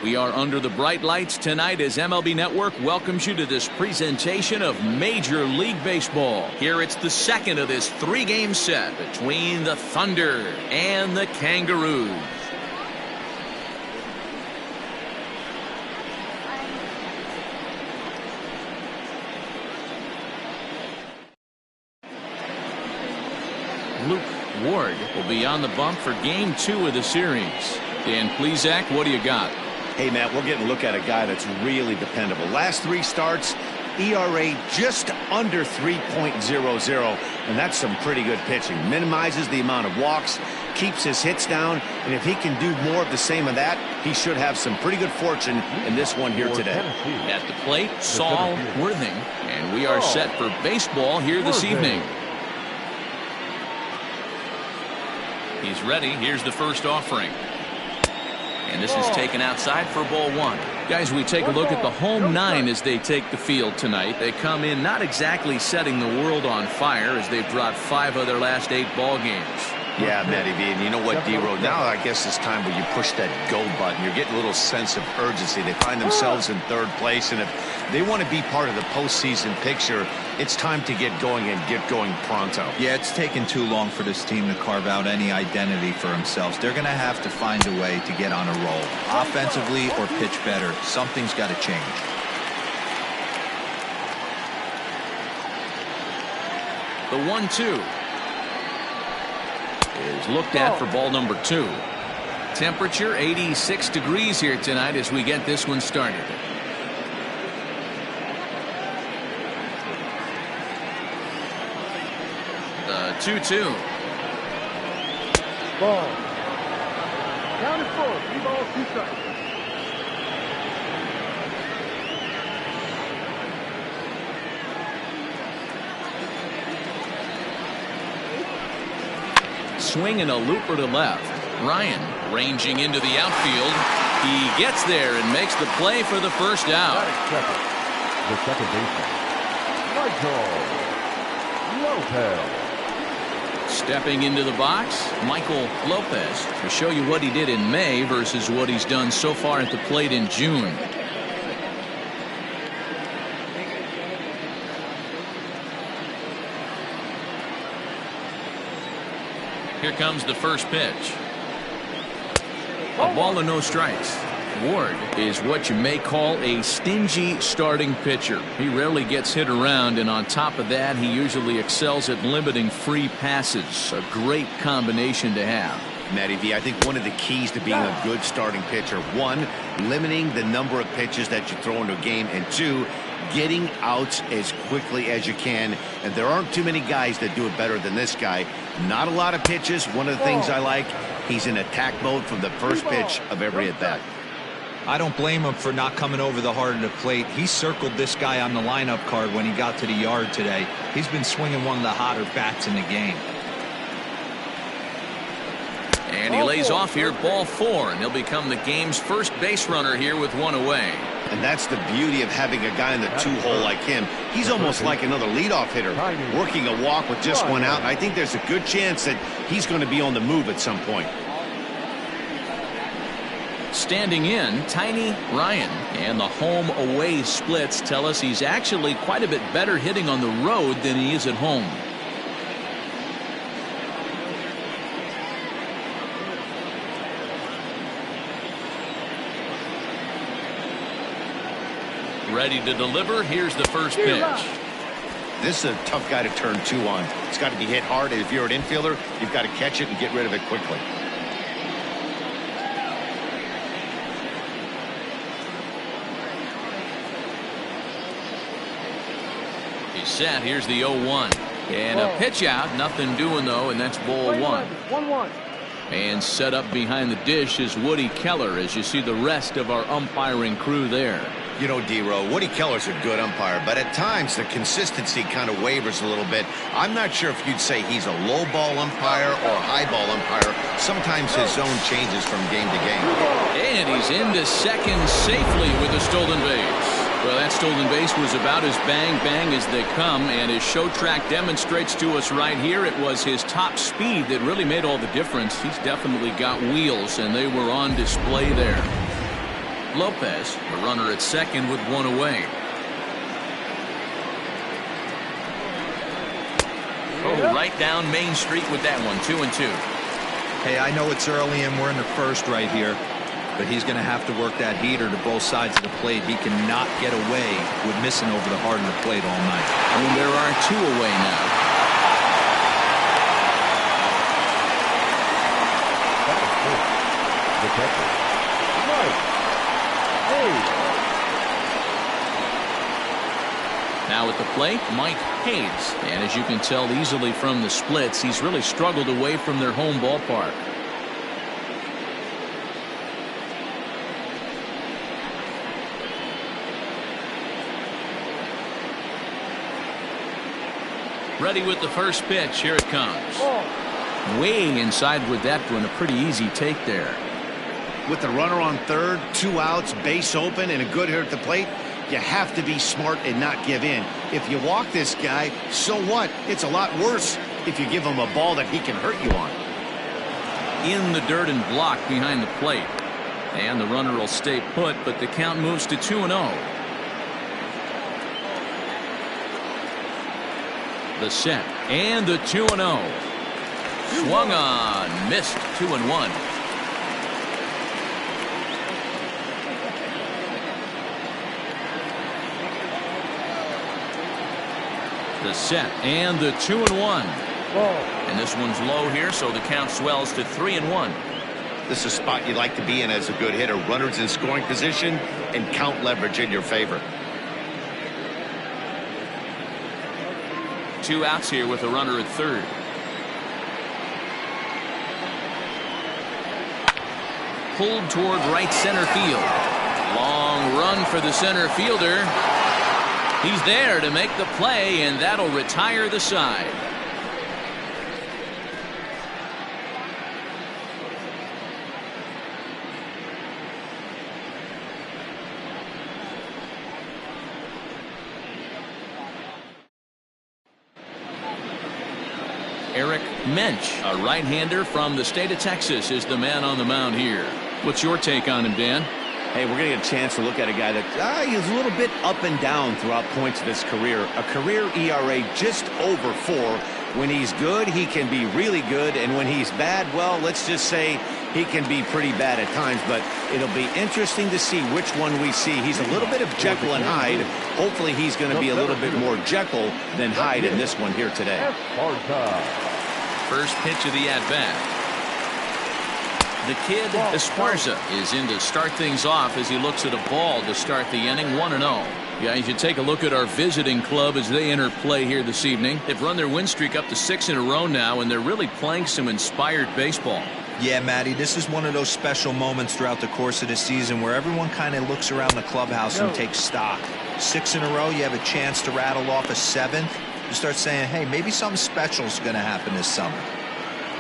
We are under the bright lights tonight as MLB Network welcomes you to this presentation of Major League Baseball. Here it's the second of this three-game set between the Thunder and the Kangaroos. Luke Ward will be on the bump for Game 2 of the series. Dan Plesac, what do you got? Hey, Matt, we're getting a look at a guy that's really dependable. Last three starts, ERA just under 3.00, and that's some pretty good pitching. Minimizes the amount of walks, keeps his hits down, and if he can do more of the same of that, he should have some pretty good fortune in this one here today. At the plate, Saul Worthing, and we are set for baseball here this evening. He's ready. Here's the first offering. And this is taken outside for ball one. Guys, we take a look at the home nine as they take the field tonight. They come in not exactly setting the world on fire as they've dropped 5 of their last 8 ball games. Yeah, Matty V, and you know what, D-Row, now I guess it's time where you push that go button. You're getting a little sense of urgency. They find themselves in third place, and if they want to be part of the postseason picture, it's time to get going and get going pronto. Yeah, it's taken too long for this team to carve out any identity for themselves. They're going to have to find a way to get on a roll, offensively or pitch better. Something's got to change. The 1-2 is looked at for ball number 2. Temperature 86 degrees here tonight as we get this one started. The 2-2. Ball. Down to 4. 3 balls, 2 strikes. Swing and a looper to left. Ryan ranging into the outfield. He gets there and makes the play for the first out. The second baseman, Michael Lopez. Stepping into the box, Michael Lopez, to show you what he did in May versus what he's done so far at the plate in June. Here comes the first pitch. A ball and no strikes. Ward is what you may call a stingy starting pitcher. He rarely gets hit around, and on top of that, he usually excels at limiting free passes. A great combination to have. Matty V, I think one of the keys to being a good starting pitcher, 1, limiting the number of pitches that you throw into a game, and 2, getting outs as quickly as you can. And there aren't too many guys that do it better than this guy. Not a lot of pitches. One of the things I like, he's in attack mode from the first pitch of every at bat. I don't blame him for not coming over the heart of the plate. He circled this guy on the lineup card when he got to the yard today. He's been swinging one of the hotter bats in the game. And he lays off here, ball 4, and he'll become the game's first base runner here with 1 away. And that's the beauty of having a guy in the 2-hole like him. He's almost like another leadoff hitter, working a walk with just 1 out. And I think there's a good chance that he's going to be on the move at some point. Standing in, Tiny Ryan, and the home-away splits tell us he's actually quite a bit better hitting on the road than he is at home. Ready to deliver. Here's the first pitch. This is a tough guy to turn 2 on. It's got to be hit hard. If you're an infielder, you've got to catch it and get rid of it quickly. He's set. Here's the 0-1. And a pitch out. Nothing doing, though, and that's ball 1. 1-1. And set up behind the dish is Woody Keller as you see the rest of our umpiring crew there. You know, D-Row, Woody Keller's a good umpire, but at times the consistency kind of wavers a little bit. I'm not sure if you'd say he's a low ball umpire or a high ball umpire. Sometimes his zone changes from game to game. And he's into second safely with a stolen base. Well, that stolen base was about as bang-bang as they come, and his show track demonstrates to us right here it was his top speed that really made all the difference. He's definitely got wheels, and they were on display there. Lopez, the runner at second with one away. Oh, right down Main Street with that one. 2-2. Hey, I know it's early and we're in the first right here, but he's going to have to work that heater to both sides of the plate. He cannot get away with missing over the heart of the plate all night. And there are two away now. Now at the plate, Mike Hayes. And as you can tell easily from the splits, he's really struggled away from their home ballpark. Ready with the first pitch. Here it comes. Way inside with that one. A pretty easy take there. With the runner on third, 2 outs, base open, and a good hitter at the plate, you have to be smart and not give in. If you walk this guy, so what? It's a lot worse if you give him a ball that he can hurt you on. In the dirt and blocked behind the plate. And the runner will stay put, but the count moves to 2-0. The set and the 2-0. Swung on, missed. 2-1. The set and the 2-1. And this one's low here, so the count swells to 3-1. This is a spot you'd like to be in as a good hitter. Runners in scoring position and count leverage in your favor. 2 outs here with a runner at third. Pulled toward right center field. Long run for the center fielder. He's there to make the play, and that'll retire the side. Eric Mensch, a right-hander from the state of Texas, is the man on the mound here. What's your take on him, Dan? Hey, we're going to get a chance to look at a guy that he's a little bit up and down throughout points of his career. A career ERA just over 4. When he's good, he can be really good. And when he's bad, well, let's just say he can be pretty bad at times. But it'll be interesting to see which one we see. He's a little bit of Jekyll and Hyde. Hopefully he's going to be a little bit more Jekyll than Hyde in this one here today. First pitch of the at-bat. The kid Esparza is in to start things off as he looks at a ball to start the inning. 1-0. Yeah, you should take a look at our visiting club as they enter play here this evening. They've run their win streak up to 6 in a row now, and they're really playing some inspired baseball. Yeah, Matty, this is one of those special moments throughout the course of the season where everyone kind of looks around the clubhouse and takes stock. 6 in a row, you have a chance to rattle off a 7th. You start saying, hey, maybe something special is going to happen this summer.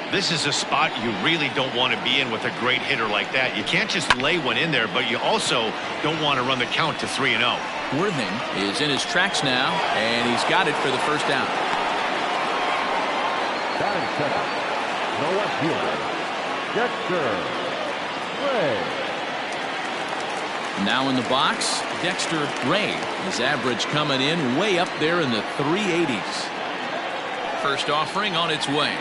This is a spot you really don't want to be in with a great hitter like that. You can't just lay one in there, but you also don't want to run the count to 3-0. Worthing is in his tracks now, and he's got it for the first out. Batting second, the left fielder, Dexter Ray. Now in the box, Dexter Ray. His average coming in way up there in the 380s. First offering on its way.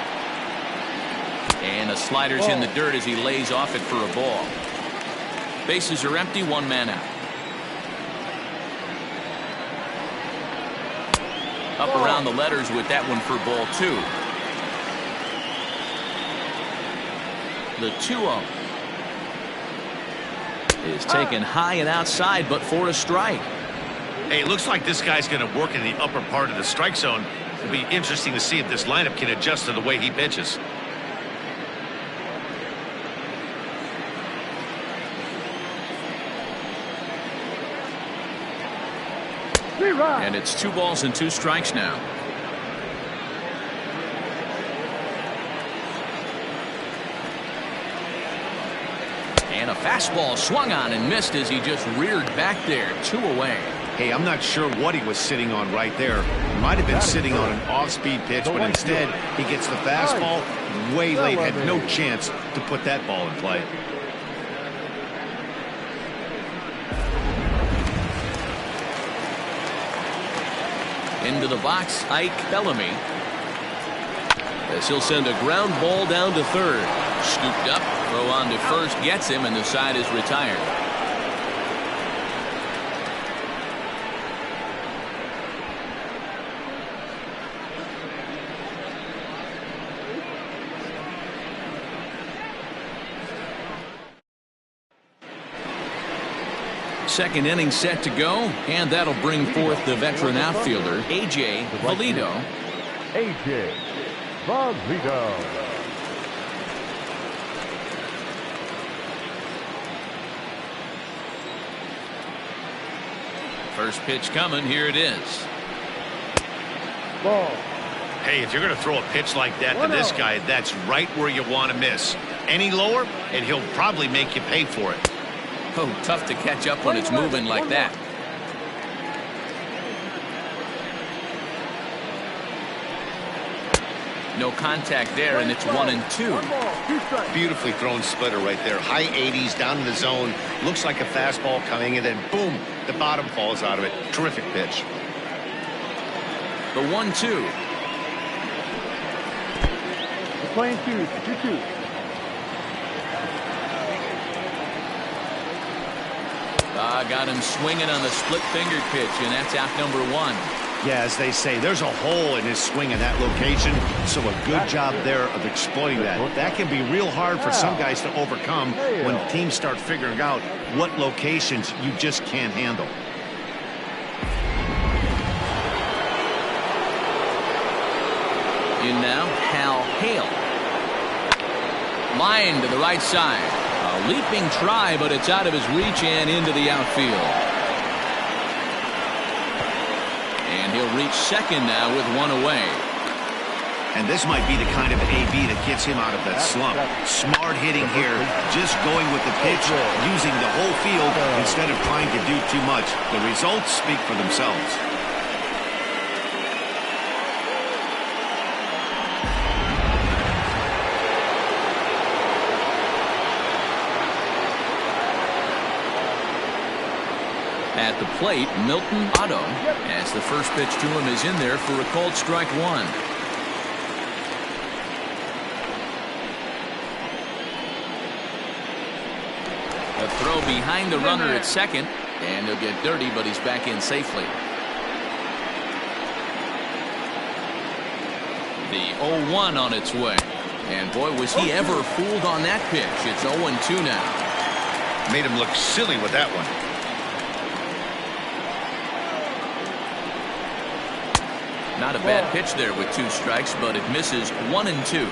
And a slider's in the dirt as he lays off it for a ball. Bases are empty, 1 man out. Up around the letters with that one for ball 2. The 2-0 is taken high and outside, but for a strike. Hey, it looks like this guy's going to work in the upper part of the strike zone. It'll be interesting to see if this lineup can adjust to the way he pitches. And it's 2 balls and 2 strikes now. And a fastball swung on and missed as he just reared back there. 2 away. Hey, I'm not sure what he was sitting on right there. Might have been sitting on an off-speed pitch, but instead he gets the fastball way late. Had no chance to put that ball in play. Into the box, Ike Bellamy. As he'll send a ground ball down to third. Scooped up, throw on to first, gets him, and the side is retired. Second inning set to go, and that'll bring forth the veteran outfielder, A.J. Valido. A.J. Valido. First pitch coming, here it is. Ball. Hey, if you're going to throw a pitch like that to this guy, that's right where you want to miss. Any lower, and he'll probably make you pay for it. Oh, tough to catch up when it's moving like that. No contact there, and it's 1-2. Beautifully thrown splitter right there. High 80s down in the zone. Looks like a fastball coming, and then boom, the bottom falls out of it. Terrific pitch. The 1-2. Playing 2-2. Got him swinging on the split finger pitch, and that's out number 1. Yeah, as they say, there's a hole in his swing in that location, so a good job there of exploiting that. That can be real hard for some guys to overcome when teams start figuring out what locations you just can't handle. In now, Hal Hale. Line to the right side. A leaping try, but it's out of his reach and into the outfield. And he'll reach second now with one away. And this might be the kind of AB that gets him out of that slump. Smart hitting here, just going with the pitch, using the whole field instead of trying to do too much. The results speak for themselves. At the plate, Milton Otto, as the first pitch to him is in there for a called strike 1. A throw behind the runner at second, and he'll get dirty, but he's back in safely. The 0-1 on its way. And boy, was he ever fooled on that pitch. It's 0-2 now. Made him look silly with that one. Not a bad pitch there with 2 strikes, but it misses 1-2.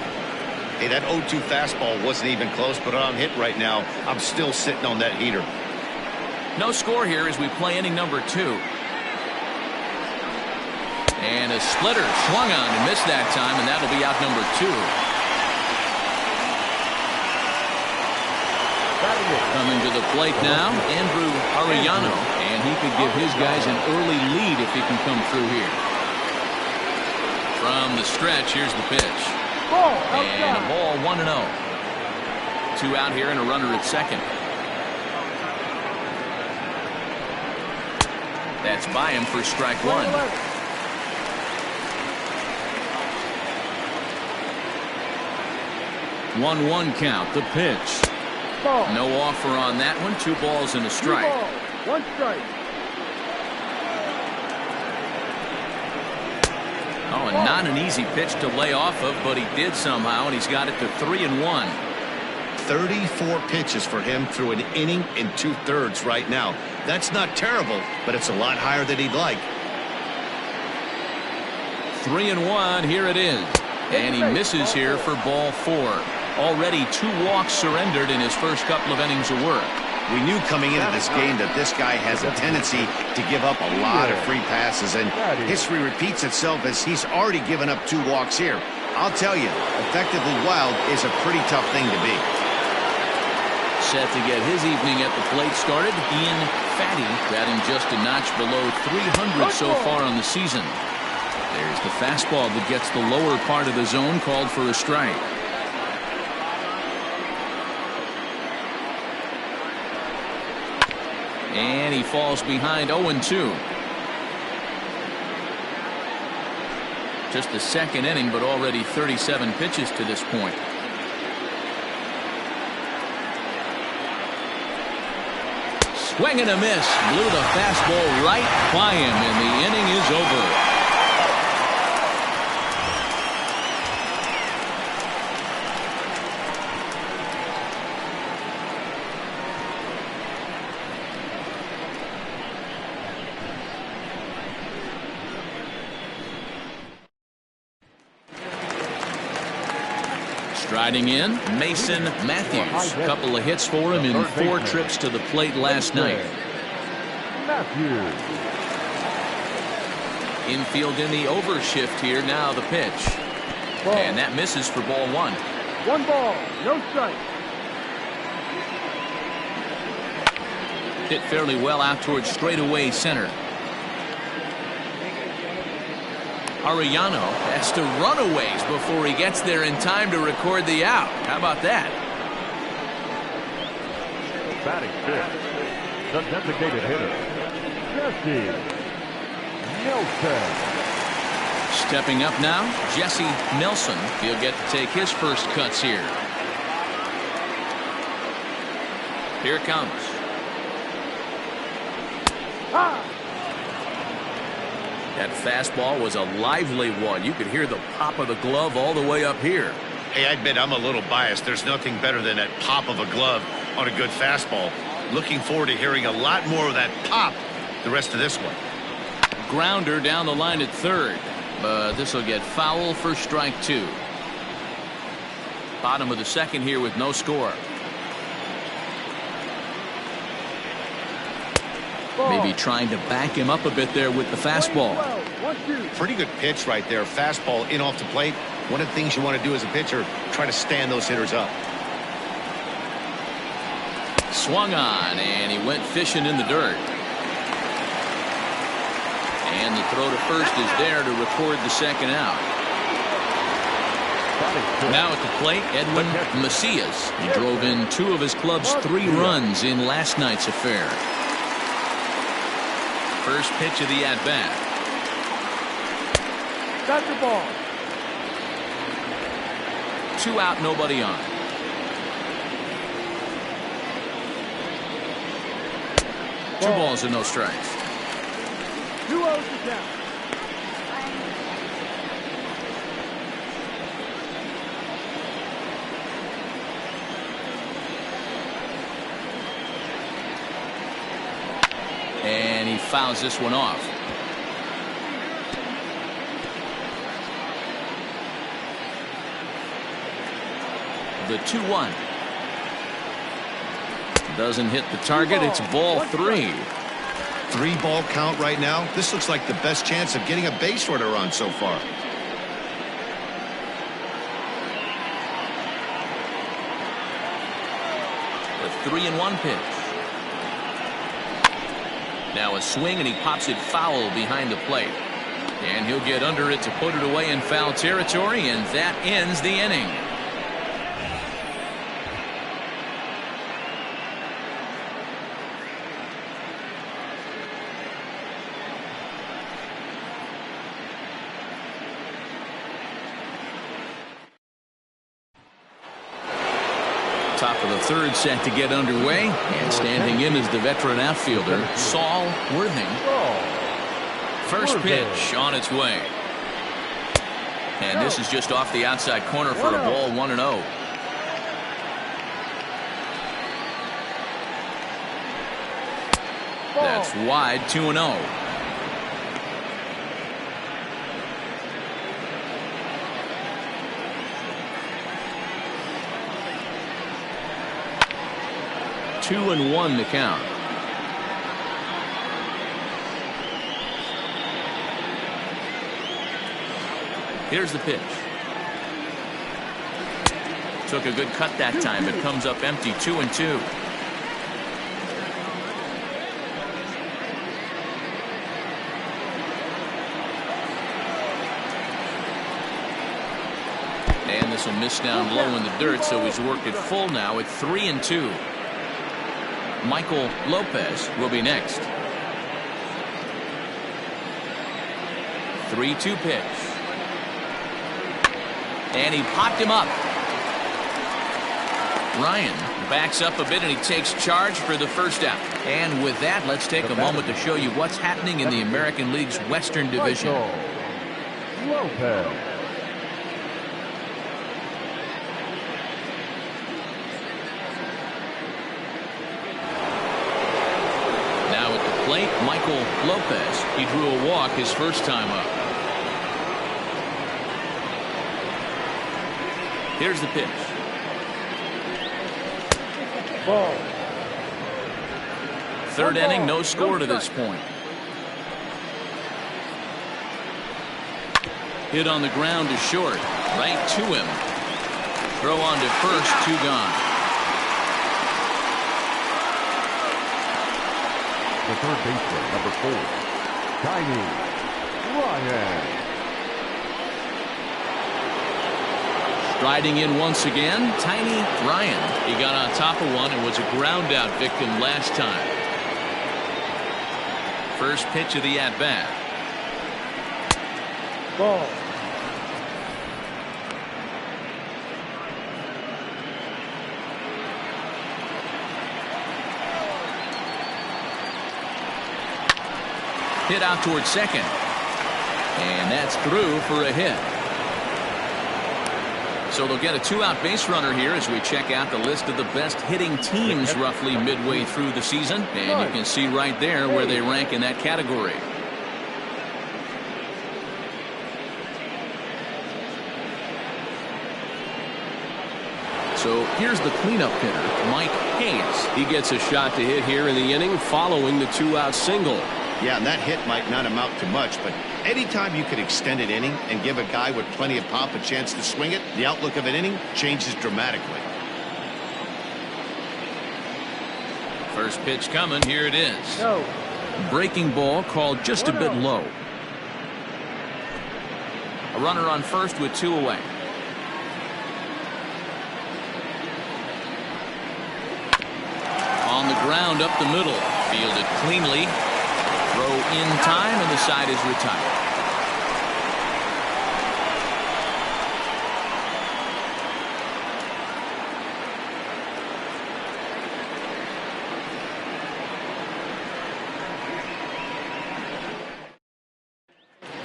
Hey, that 0-2 fastball wasn't even close, but on hit right now. I'm still sitting on that heater. No score here as we play inning number 2. And a splitter swung on and missed that time, and that'll be out number 2. Coming to the plate now, Andrew Arellano, and he could give his guys an early lead if he can come through here. From the stretch, here's the pitch. And a ball 1-0. 2 out here and a runner at second. That's by him for strike 1. 1-1 count. The pitch. No offer on that one. 2 balls and a strike. 1 strike. Oh, and not an easy pitch to lay off of, but he did somehow, and he's got it to 3-1. 34 pitches for him through an inning and 2/3 right now. That's not terrible, but it's a lot higher than he'd like. 3-1, here it is. And he misses here for ball 4. Already 2 walks surrendered in his first couple of innings of work. We knew coming into this game that this guy has a tendency to give up a lot of free passes, and history repeats itself as he's already given up 2 walks here. I'll tell you, effectively wild is a pretty tough thing to be. Set to get his evening at the plate started, Ian Fatty, batting just a notch below 300 so far on the season. There's the fastball that gets the lower part of the zone, called for a strike. And he falls behind 0-2. Just the second inning, but already 37 pitches to this point. Swing and a miss. Blew the fastball right by him, and the inning is over. Striding in, Mason Matthews. A couple of hits for him in 4 trips to the plate last night. Infield in the overshift here. Now the pitch. And that misses for ball 1. 1 ball, no strike. Hit fairly well out towards straightaway center. Arellano has to run a ways before he gets there in time to record the out. How about that? Batting fifth, the designated hitter, Jesse Nelson. Stepping up now, Jesse Nelson. He'll get to take his first cuts here. Here it comes. That fastball was a lively one. You could hear the pop of the glove all the way up here. Hey, I admit I'm a little biased. There's nothing better than that pop of a glove on a good fastball. Looking forward to hearing a lot more of that pop the rest of this one. Grounder down the line at third, but this will get foul for strike 2. Bottom of the second here with no score. Maybe trying to back him up a bit there with the fastball. Pretty good pitch right there. Fastball in off the plate. One of the things you want to do as a pitcher, try to stand those hitters up. Swung on, and he went fishing in the dirt. And the throw to first is there to record the second out. Now at the plate, Edwin Macias. He drove in 2 of his club's 3 runs in last night's affair. First pitch of the at-bat. That's the ball. 2 out, nobody on. Two balls and no strikes. 2 0 to count. And he fouls this one off. The 2-1. Doesn't hit the target. It's ball 3. 3-ball count right now. This looks like the best chance of getting a base runner on so far. The 3-1 pitch. Now a swing, and he pops it foul behind the plate. And he'll get under it to put it away in foul territory, and that ends the inning. Top of the third set to get underway, and standing in is the veteran outfielder Saul Worthing. First pitch on its way, and this is just off the outside corner for a ball. 1-0. That's wide. 2-0. Two and 1 the count. Here's the pitch. Took a good cut that time. It comes up empty. 2-2. And this will miss down low in the dirt, so he's worked it full now at 3-2. Michael Lopez will be next. 3-2 pitch. And he popped him up. Ryan backs up a bit and he takes charge for the first out. And with that, let's take a moment to show you what's happening in the American League's Western Division. Lopez. Now at the plate, Michael Lopez. He drew a walk his first time up. Here's the pitch. Ball. Third inning, no score to this point. Hit on the ground to short. Right to him. Throw on to first, 2 gone. The third baseman, number 4, Tiny Ryan. Striding in once again, Tiny Ryan. He got on top of one and was a ground out victim last time. First pitch of the at-bat. Ball. Hit out towards second. And that's through for a hit. So they'll get a 2-out base runner here as we check out the list of the best hitting teams roughly midway through the season. And you can see right there where they rank in that category. So here's the cleanup hitter, Mike Hayes. He gets a shot to hit here in the inning following the 2-out single. Yeah, and that hit might not amount to much, but anytime you can extend an inning and give a guy with plenty of pop a chance to swing it, the outlook of an inning changes dramatically. First pitch coming. Here it is. No. Breaking ball called just a bit low. A runner on first with 2 away. On the ground up the middle. Fielded cleanly. Throw in time and the side is retired.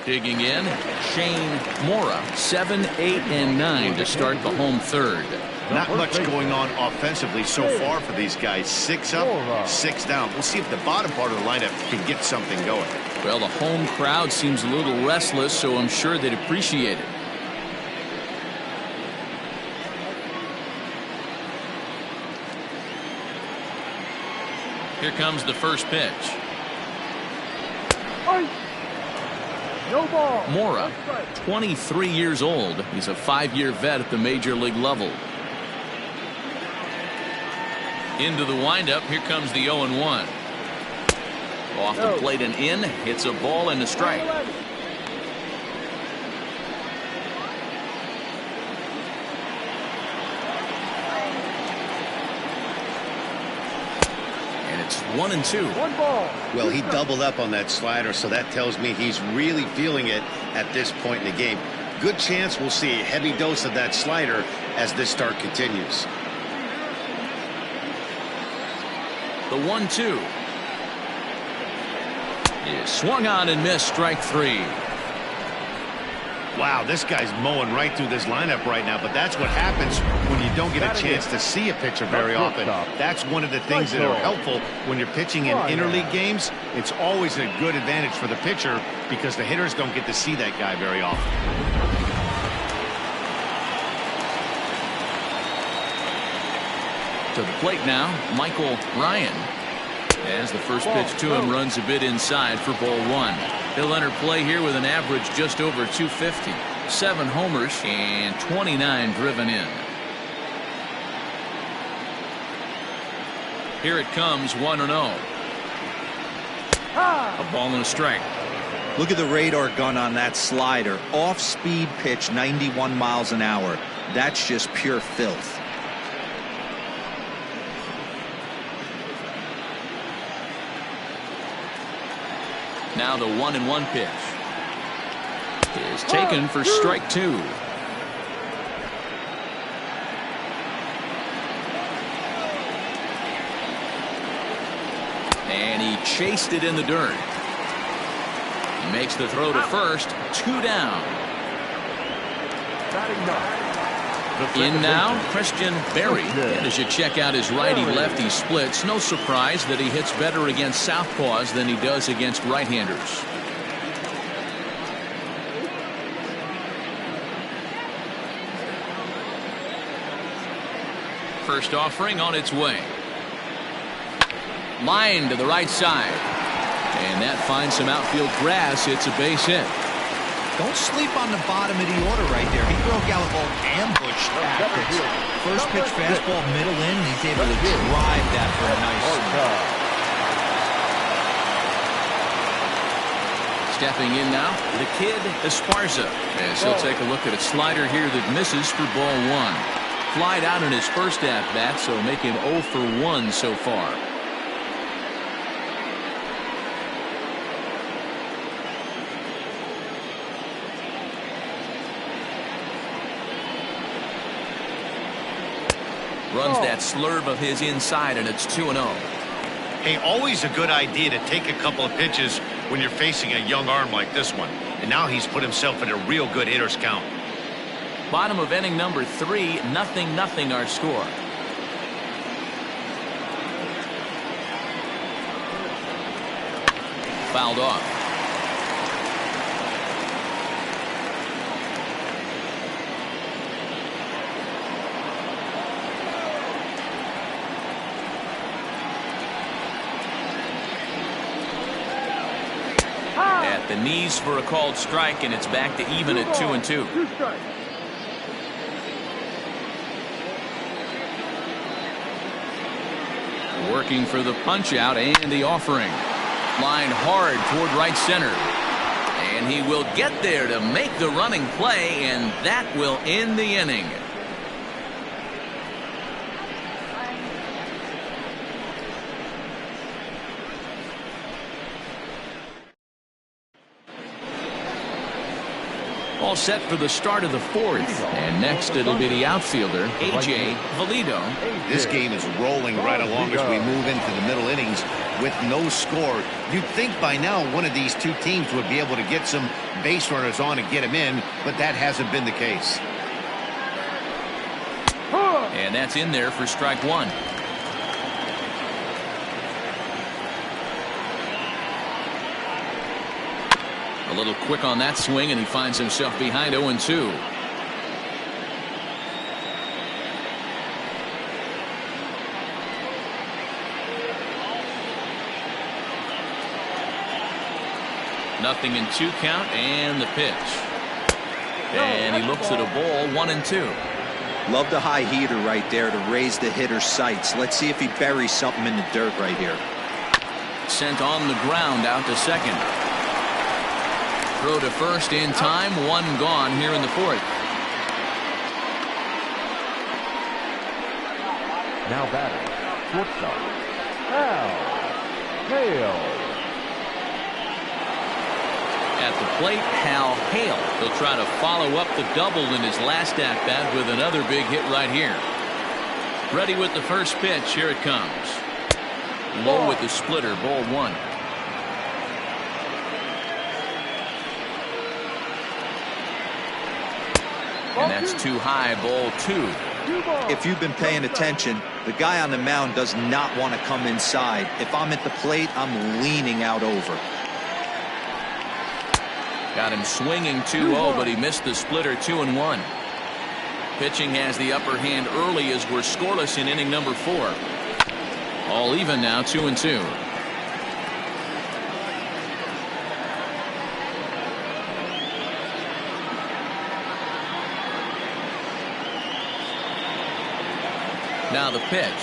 Digging in, Shane Mora, 7, 8, and 9 to start the home third. Not much going on offensively so far for these guys. 6 up, 6 down. We'll see if the bottom part of the lineup can get something going. Well, the home crowd seems a little restless, so I'm sure they'd appreciate it. Here comes the first pitch. No ball. Mora, 23 years old. He's a 5-year vet at the major league level. Into the windup. Here comes the 0-1. Off the plate and in. Hits a ball and a strike. And it's 1-2. 1 ball. Well, he doubled up on that slider, so that tells me he's really feeling it at this point in the game. Good chance we'll see a heavy dose of that slider as this start continues. The 1-2 is swung on and missed. Strike 3. Wow, this guy's mowing right through this lineup right now, but that's what happens when you don't get a chance to see a pitcher very often. That's one of the things that are helpful when you're pitching in interleague games. It's always a good advantage for the pitcher because the hitters don't get to see that guy very often. To the plate now, Michael Ryan. As the first pitch to him runs a bit inside for ball 1. He'll enter play here with an average just over 250. 7 homers and 29 driven in. Here it comes, 1-0. A ball and a strike. Look at the radar gun on that slider. Off-speed pitch, 91 miles an hour. That's just pure filth. Now the 1-1 pitch is taken for strike 2. And he chased it in the dirt. He makes the throw to first. 2 down. In now, Christian Berry. And as you check out his righty-lefty splits, no surprise that he hits better against southpaws than he does against right-handers. First offering on its way. Line to the right side. And that finds some outfield grass. It's a base hit. Don't sleep on the bottom of the order right there. He broke out all ambush tactics. First pitch fastball, middle in, and he's able to drive that for a nice swing. Stepping in now, the kid Esparza. As he'll take a look at a slider here that misses for ball 1. Flied out in his first at-bat, so make him 0 for 1 so far. Runs that slurve of his inside, and it's 2-0. Hey, always a good idea to take a couple of pitches when you're facing a young arm like this one. And now he's put himself in a real good hitter's count. Bottom of inning number 3, 0-0 our score. Fouled off. At the knees for a called strike, and it's back to even at 2-2. 2 strikes. Working for the punch out and the offering. Line hard toward right center. And he will get there to make the running play, and that will end the inning. All set for the start of the 4th. And next it'll be the outfielder, A.J. Valido. This game is rolling right along as we move into the middle innings with no score. You'd think by now one of these two teams would be able to get some base runners on and get them in, but that hasn't been the case. And that's in there for strike 1. A little quick on that swing, and he finds himself behind 0-2. Nothing in 2 count, and the pitch. And he looks at a ball, 1-2. Love the high heater right there to raise the hitter's sights. Let's see if he buries something in the dirt right here. Sent on the ground out to second. Throw to first in time. 1 gone here in the 4th. Now batting, shortstop, Al Hale. At the plate, Hal Hale. He'll try to follow up the double in his last at-bat with another big hit right here. Ready with the first pitch. Here it comes. Low with the splitter. Ball 1. And that's too high. Ball 2. If you've been paying attention, the guy on the mound does not want to come inside. If I'm at the plate, I'm leaning out over. Got him swinging 2-0, but he missed the splitter. 2-1. Pitching has the upper hand early as we're scoreless in inning number 4. All even now, 2-2. Now the pitch.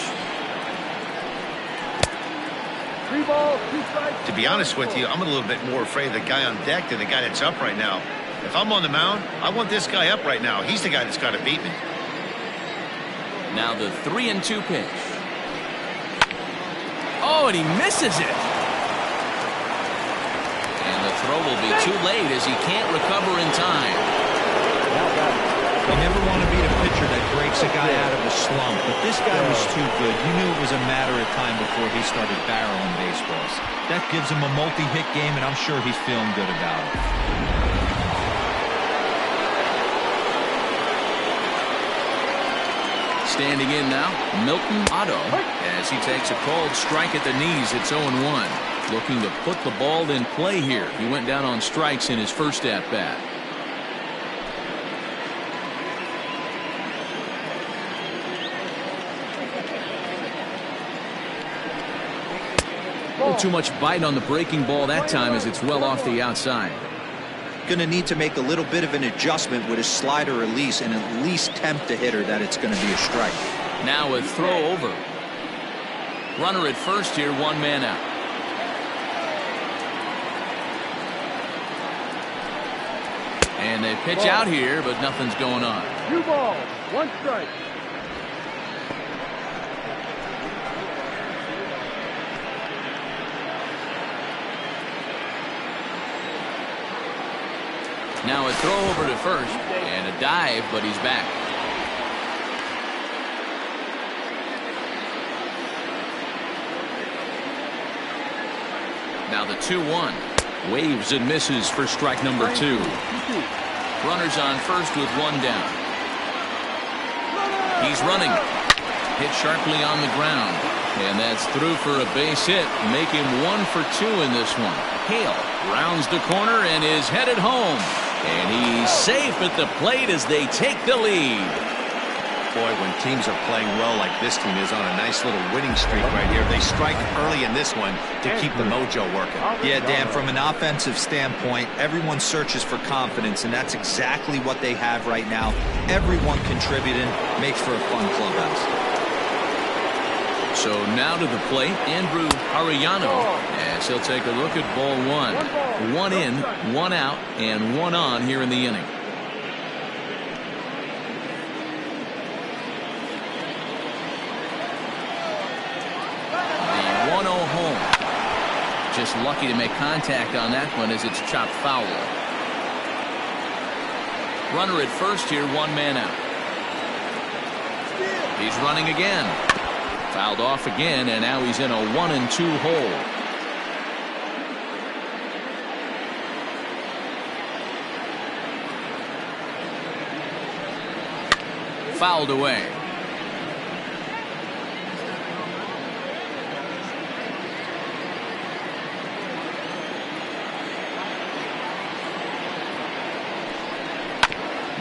3 balls, 2 strikes. To be honest with you, I'm a little bit more afraid of the guy on deck than the guy that's up right now. If I'm on the mound, I want this guy up right now. He's the guy that's got to beat me. Now the 3-2 pitch. Oh, and he misses it. And the throw will be too late as he can't recover in time. Now batting, You never want to be the pitcher that breaks a guy out of a slump, but this guy was too good. You knew it was a matter of time before he started barreling baseballs. That gives him a multi-hit game, and I'm sure he's feeling good about it. Standing in now, Milton Otto, as he takes a called strike at the knees. It's 0-1. Looking to put the ball in play here. He went down on strikes in his first at-bat. Too much bite on the breaking ball that time as it's well off the outside. Going to need to make a little bit of an adjustment with his slider release and at least tempt the hitter that it's going to be a strike. Now a throw over. Runner at first here, one man out. And they pitch out here, but nothing's going on. 2 balls, 1 strike. Now a throw over to first and a dive, but he's back. Now the 2-1. Waves and misses for strike number 2. Runners on first with 1 down. He's running. Hit sharply on the ground. And that's through for a base hit. Make him 1 for 2 in this one. Hale rounds the corner and is headed home. And he's safe at the plate as they take the lead. Boy, when teams are playing well like this team is on a nice little winning streak right here, they strike early in this one to keep the mojo working. Yeah, Dan, from an offensive standpoint, everyone searches for confidence, and that's exactly what they have right now. Everyone contributing makes for a fun clubhouse. So now to the plate, Andrew Arellano, as he'll take a look at ball 1. 1 in, 1 out, and 1 on here in the inning. The 1-0 home. Just lucky to make contact on that one as it's chopped foul. Runner at first here, 1 man out. He's running again. Fouled off again, and now he's in a 1-2 hole. Fouled away.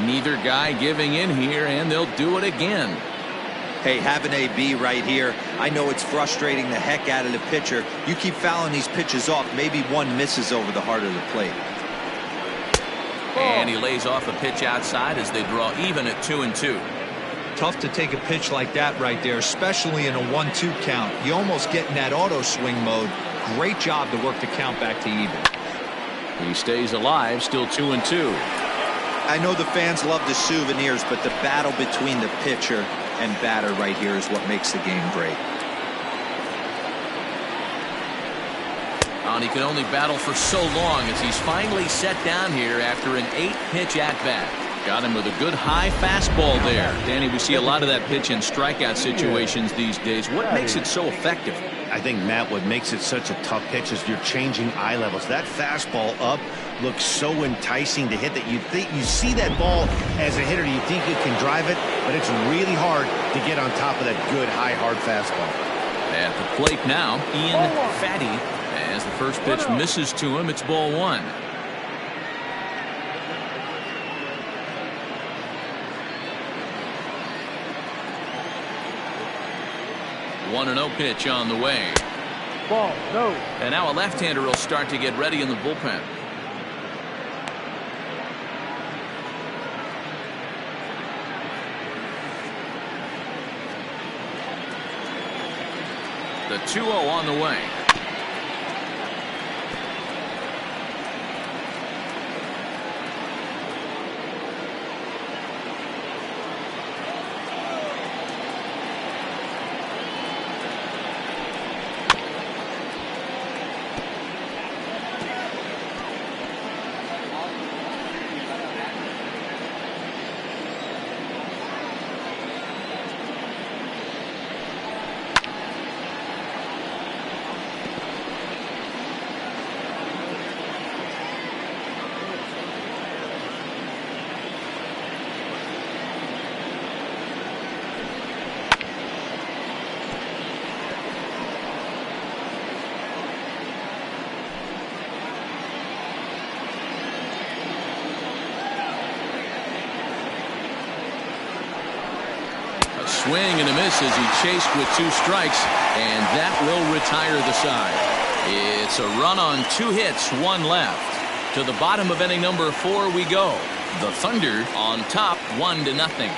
Neither guy giving in here, and they'll do it again. Hey, have an AB right here. I know it's frustrating the heck out of the pitcher. You keep fouling these pitches off, maybe one misses over the heart of the plate. And he lays off a pitch outside as they draw even at 2-2. Tough to take a pitch like that right there, especially in a 1-2 count. You almost get in that auto swing mode. Great job to work the count back to even. He stays alive, still 2-2. I know the fans love the souvenirs, but the battle between the pitcher and batter right here is what makes the game great. And he can only battle for so long as he's finally set down here after an 8-pitch at-bat. Got him with a good high fastball there. Danny, we see a lot of that pitch in strikeout situations these days. What makes it so effective? I think, Matt, what makes it such a tough pitch is you're changing eye levels. That fastball up looks so enticing to hit that you think you see that ball as a hitter, you think you can drive it, but it's really hard to get on top of that good high hard fastball. At the plate now, Ian Fatty, as the first pitch misses to him. It's ball 1. One 1-0 pitch on the way. Ball, no. And now a left-hander will start to get ready in the bullpen. The 2-0 on the way. swing and a miss as he chased with 2 strikes, and that will retire the side. It's a run on 2 hits, 1 left. To the bottom of inning number 4 we go. The Thunder on top 1-0.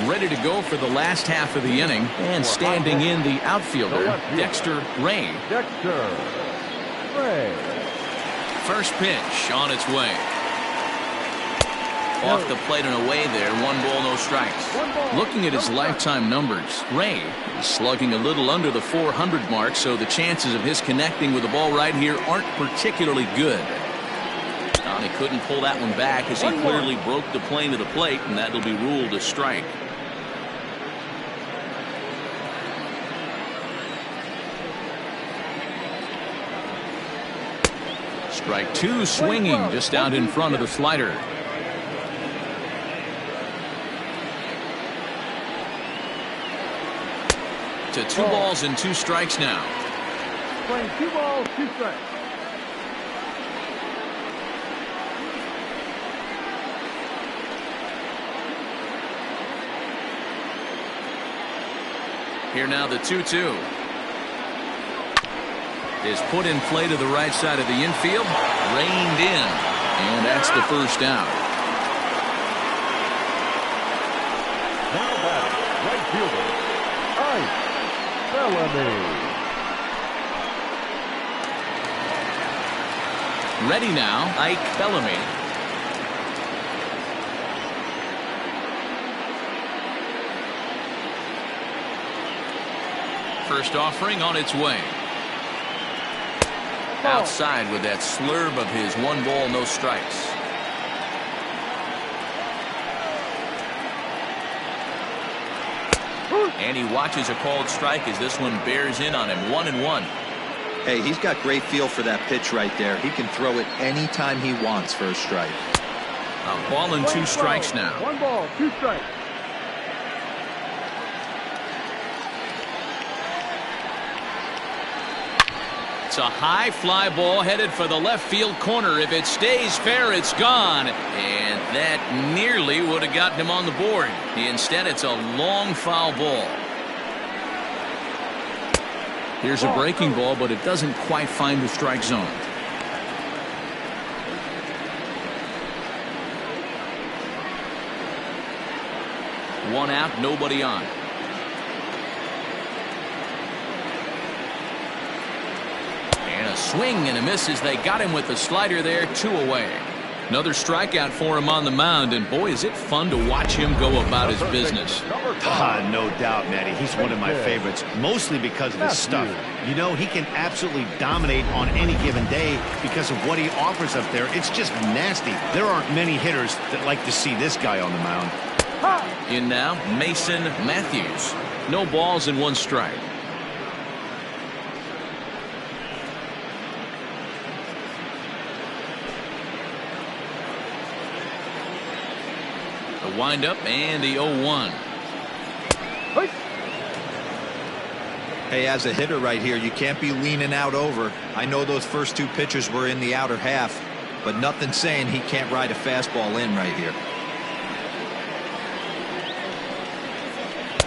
Ready to go for the last half of the inning, and standing in the outfielder, Dexter Ray. Dexter Ray. First pitch on its way. Off the plate and away there. 1 ball, no strikes. Looking at his lifetime numbers, Ray is slugging a little under the 400 mark, so the chances of his connecting with the ball right here aren't particularly good. He couldn't pull that one back as he clearly broke the plane to the plate, and that'll be ruled a strike. Strike 2, swinging just out in front of the slider. To 2 balls and 2 strikes now. Playing 2 balls, 2 strikes. Here now the 2-2. Is put in play to the right side of the infield. Reined in. And that's the first out. Now back, right fielder, Ike Bellamy. Ready now, Ike Bellamy. First offering on its way. Outside with that slurve of his. 1 ball, no strikes. And he watches a called strike as this one bears in on him. 1-1. Hey, he's got great feel for that pitch right there. He can throw it anytime he wants for a strike. A ball and 2 strikes now. 1 ball, 2 strikes. It's a high fly ball headed for the left field corner. If it stays fair, it's gone. And that nearly would have gotten him on the board. Instead, it's a long foul ball. Here's a breaking ball, but it doesn't quite find the strike zone. One out, nobody on. And a swing and a miss as they got him with the slider there. 2 away. Another strikeout for him on the mound, and boy, is it fun to watch him go about his business. No doubt, Matty. He's one of my favorites, mostly because of his stuff. You know, he can absolutely dominate on any given day because of what he offers up there. It's just nasty. There aren't many hitters that like to see this guy on the mound. In now, Mason Matthews. No balls and 1 strike. The windup and the 0-1. Hey, as a hitter right here, you can't be leaning out over. I know those first 2 pitches were in the outer half, but nothing saying he can't ride a fastball in right here.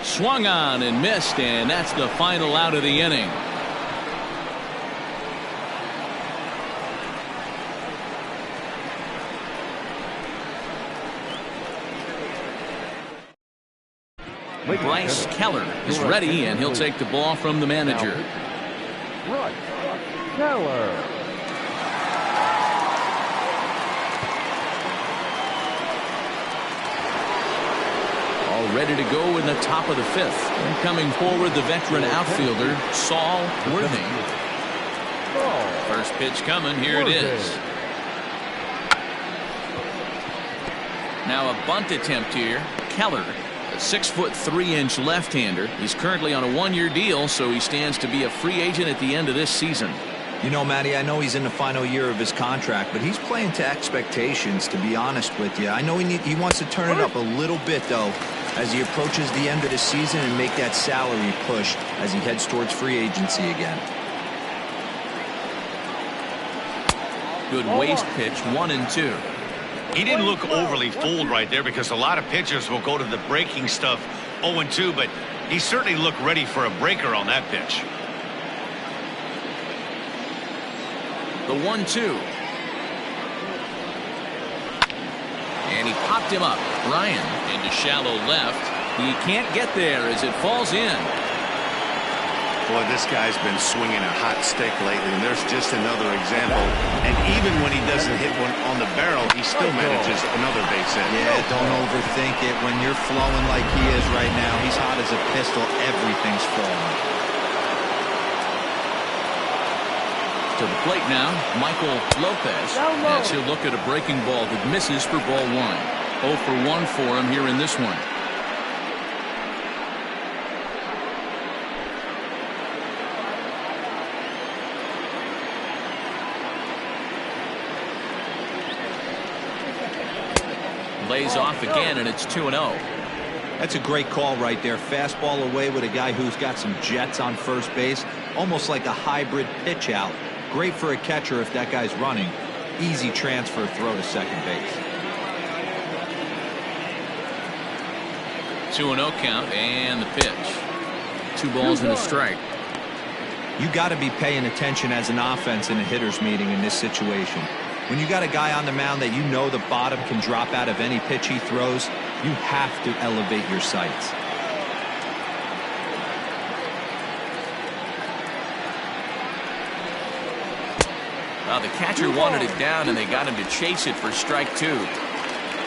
Swung on and missed, and that's the final out of the inning. Bryce Keller is ready, and he'll take the ball from the manager. Bryce Keller. All ready to go in the top of the 5th. And coming forward, the veteran outfielder, Saul Worthy. First pitch coming. Here it is. Now a bunt attempt here. Keller, a 6'3" left-hander. He's currently on a 1-year deal, so he stands to be a free agent at the end of this season. You know, Matty, I know he's in the final year of his contract, but he's playing to expectations, to be honest with you. I know he wants to turn it up a little bit, though, as he approaches the end of the season and make that salary push as he heads towards free agency again. Good waste pitch, 1-2. He didn't look overly fooled right there because a lot of pitchers will go to the breaking stuff 0-2, but he certainly looked ready for a breaker on that pitch. The 1-2. And he popped him up. Ryan into shallow left. He can't get there as it falls in. Boy, this guy's been swinging a hot stick lately, and there's just another example. And even when he doesn't hit one on the barrel, he still manages another base hit. Yeah, don't overthink it. When you're flowing like he is right now, he's hot as a pistol. Everything's falling. To the plate now, Michael Lopez. As he'll look at a breaking ball that misses for ball 1. 0 for 1 for him here in this one. Lays off again, and it's 2-0. That's a great call right there. Fastball away with a guy who's got some jets on first base. Almost like a hybrid pitch out. Great for a catcher if that guy's running. Easy transfer throw to second base. 2-0 count and the pitch. 2 balls and a strike. You got to be paying attention as an offense in a hitter's meeting in this situation. When you got a guy on the mound that you know the bottom can drop out of any pitch he throws, you have to elevate your sights. Well, the catcher wanted it down, and they got him to chase it for strike 2.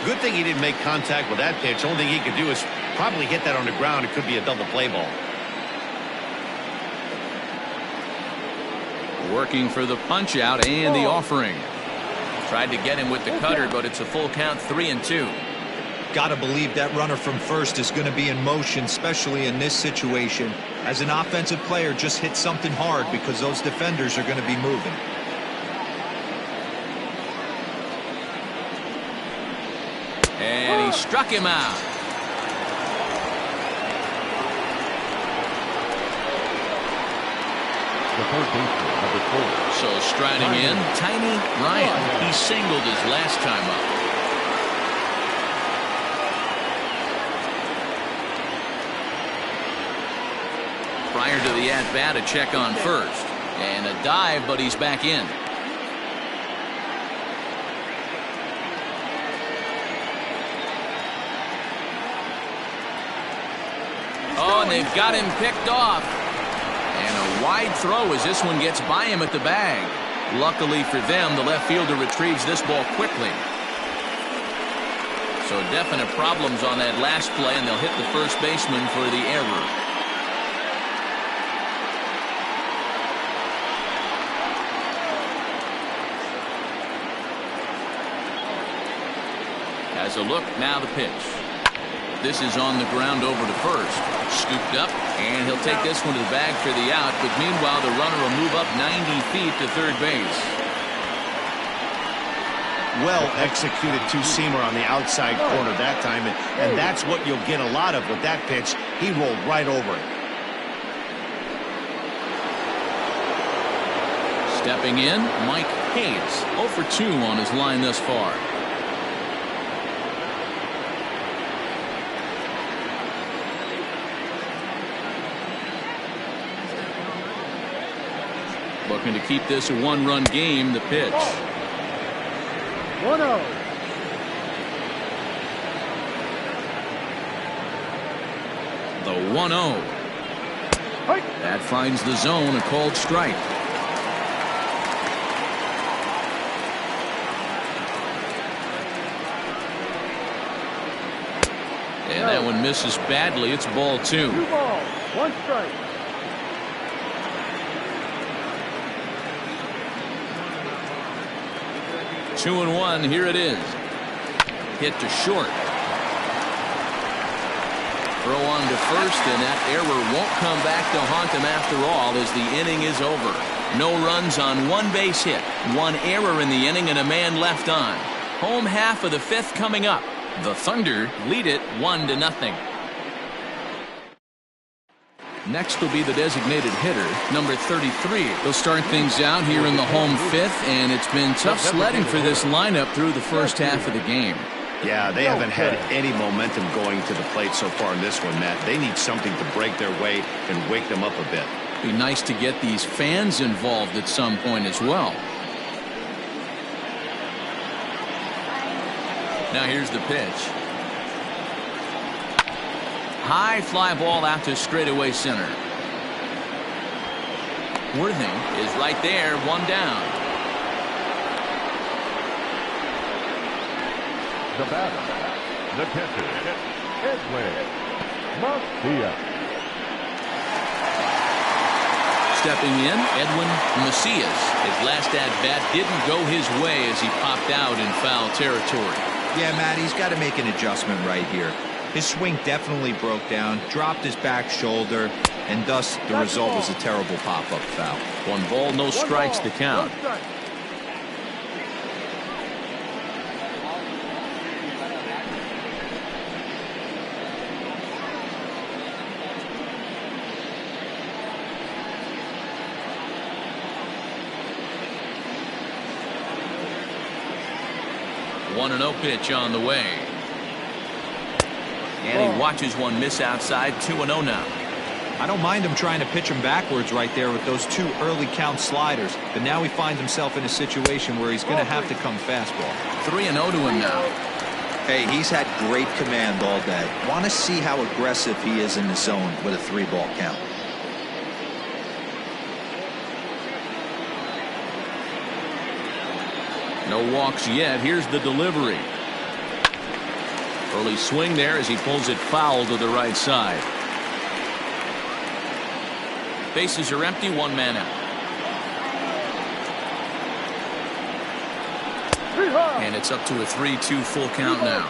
Good thing he didn't make contact with that pitch. Only thing he could do is probably hit that on the ground. It could be a double play ball. Working for the punch out and the offering. Tried to get him with the cutter, but it's a full count, 3-2. Got to believe that runner from first is going to be in motion, especially in this situation. As an offensive player, just hit something hard because those defenders are going to be moving. And he struck him out. The third baseman, number 4. So striding in, Tiny Ryan. He singled his last time up. Prior to the at-bat, a check on first. And a dive, but he's back in. Oh, and they've got him picked off. And a wide throw as this one gets by him at the bag. Luckily for them, the left fielder retrieves this ball quickly. So definite problems on that last play, and they'll hit the first baseman for the error. As a look, now the pitch. This is on the ground over to first. Scooped up, and he'll take this one to the bag for the out, but meanwhile the runner will move up 90 feet to third base. Well executed two-seamer on the outside corner that time, and that's what you'll get a lot of with that pitch. He rolled right over it. Stepping in, Mike Hayes. 0 for 2 on his line thus far. Looking to keep this a 1-run game. The pitch. 1-0. The 1-0. That finds the zone, a called strike. And that one misses badly. It's ball 2. 2 balls, 1 strike. Two and 1. Here it is. Hit to short. Throw on to first, and that error won't come back to haunt them after all as the inning is over. No runs on 1 base hit, 1 error in the inning, and a man left on. Home half of the 5th coming up. The Thunder lead it 1-0. Next will be the designated hitter, number 33. They'll start things out here in the home fifth, and it's been tough sledding for this lineup through the first half of the game. Yeah, they haven't had any momentum going to the plate so far in this one, Matt. They need something to break their way and wake them up a bit. Be nice to get these fans involved at some point as well. Now here's the pitch. High fly ball out to straightaway center. Worthing is right there, one down. The batter, the catcher, Edwin Macias. Stepping in, Edwin Macias. His last at-bat didn't go his way as he popped out in foul territory. Yeah, Matt, he's got to make an adjustment right here. His swing definitely broke down, dropped his back shoulder, and thus the result was a terrible pop-up foul. 1 ball, no strikes to count. One 1-0 pitch on the way. And he watches one miss outside. 2-0 now. I don't mind him trying to pitch him backwards right there with those 2 early count sliders, but now he finds himself in a situation where he's going to have to come fastball. 3-0 to him now. Hey, he's had great command all day. Want to see how aggressive he is in the zone with a 3-ball count. No walks yet. Here's the delivery. Early swing there as he pulls it foul to the right side. Bases are empty, 1 man out. And it's up to a 3-2 full count now.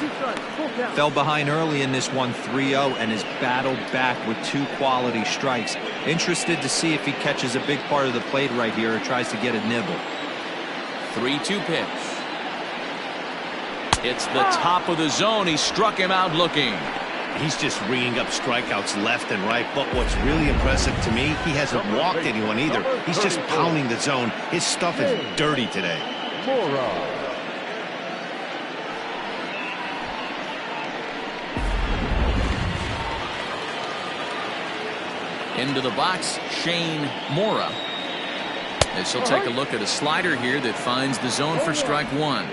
Fell behind early in this one, 3-0, and has battled back with 2 quality strikes. Interested to see if he catches a big part of the plate right here or tries to get a nibble. 3-2 pitch. It's the top of the zone. He struck him out looking. He's just ringing up strikeouts left and right. But what's really impressive to me, he hasn't walked anyone either. He's just pounding the zone. His stuff is dirty today. Into the box, Shane Mora. As he'll take a look at a slider here that finds the zone for strike 1.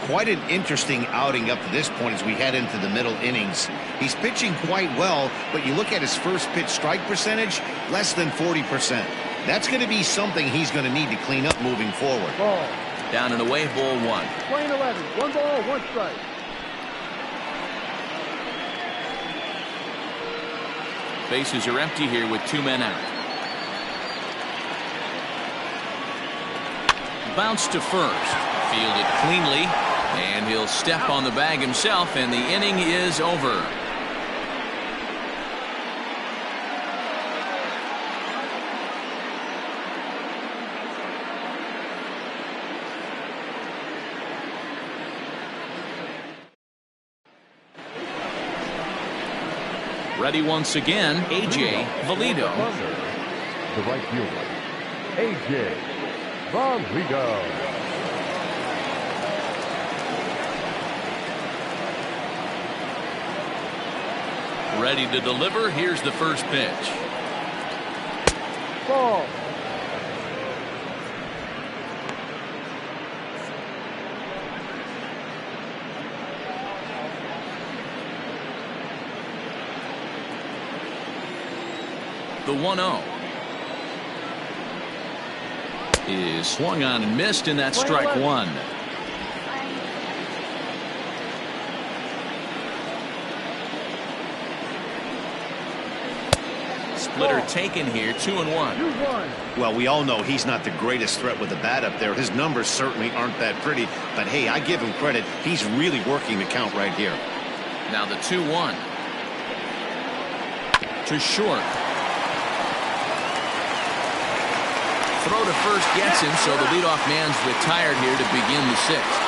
Quite an interesting outing up to this point as we head into the middle innings. He's pitching quite well, but you look at his first pitch strike percentage, less than 40%. That's going to be something he's going to need to clean up moving forward. Ball. Down and away, ball 1. Playing 11. 1 ball, 1 strike. Bases are empty here with 2 men out. Bounce to first. Fielded cleanly. And he'll step on the bag himself, and the inning is over. Ready once again, A.J. Valido. The right fielder, A.J. Valido. Ready to deliver. Here's the first pitch. Ball. The 1-0 is swung on and missed, and that's strike 1. Splitter taken here, 2-1. Well, we all know he's not the greatest threat with the bat up there. His numbers certainly aren't that pretty, but hey, I give him credit. He's really working the count right here. Now the 2-1 to short. Throw to first gets him, so the leadoff man's retired here to begin the 6th.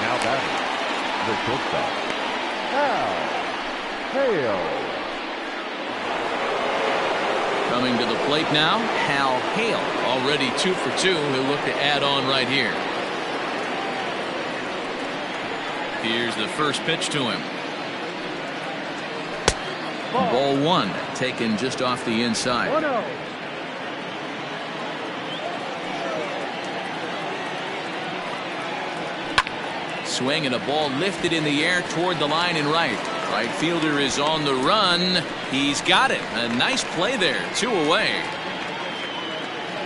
Now batting, the shortstop, Al Hale. Coming to the plate now, Hal Hale, already 2 for 2. He'll look to add on right here. Here's the first pitch to him. Ball 1, taken just off the inside. 1-0. Swing and a ball lifted in the air toward the line and right. Right fielder is on the run. He's got it. A nice play there. 2 away.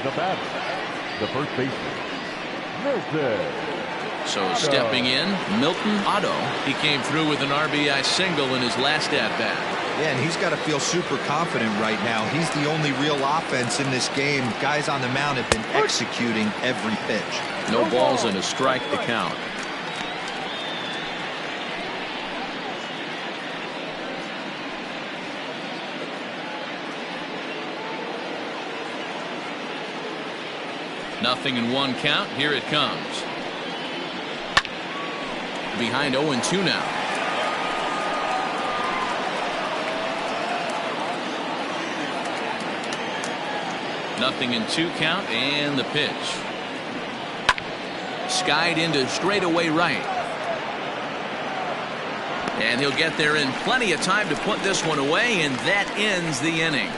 The batter, the first baseman, Milton. So stepping in, Milton Otto. He came through with an RBI single in his last at-bat. Yeah, and he's got to feel super confident right now. He's the only real offense in this game. Guys on the mound have been executing every pitch. No balls and a strike to count. Nothing in 1 count. Here it comes. Behind 0-2 now. Nothing in 2 count, and the pitch. Skied into straightaway right. And he'll get there in plenty of time to put this one away, and that ends the inning.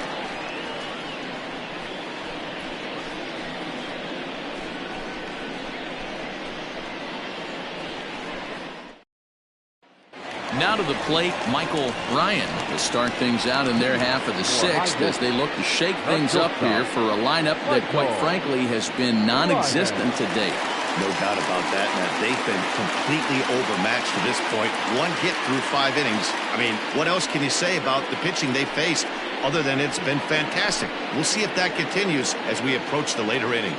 Now to the plate, Michael Ryan to start things out in their half of the 6th as they look to shake things up here for a lineup that, quite frankly, has been non-existent to date. No doubt about that. Now, they've been completely overmatched to this point. 1 hit through 5 innings. I mean, what else can you say about the pitching they faced other than it's been fantastic? We'll see if that continues as we approach the later inning.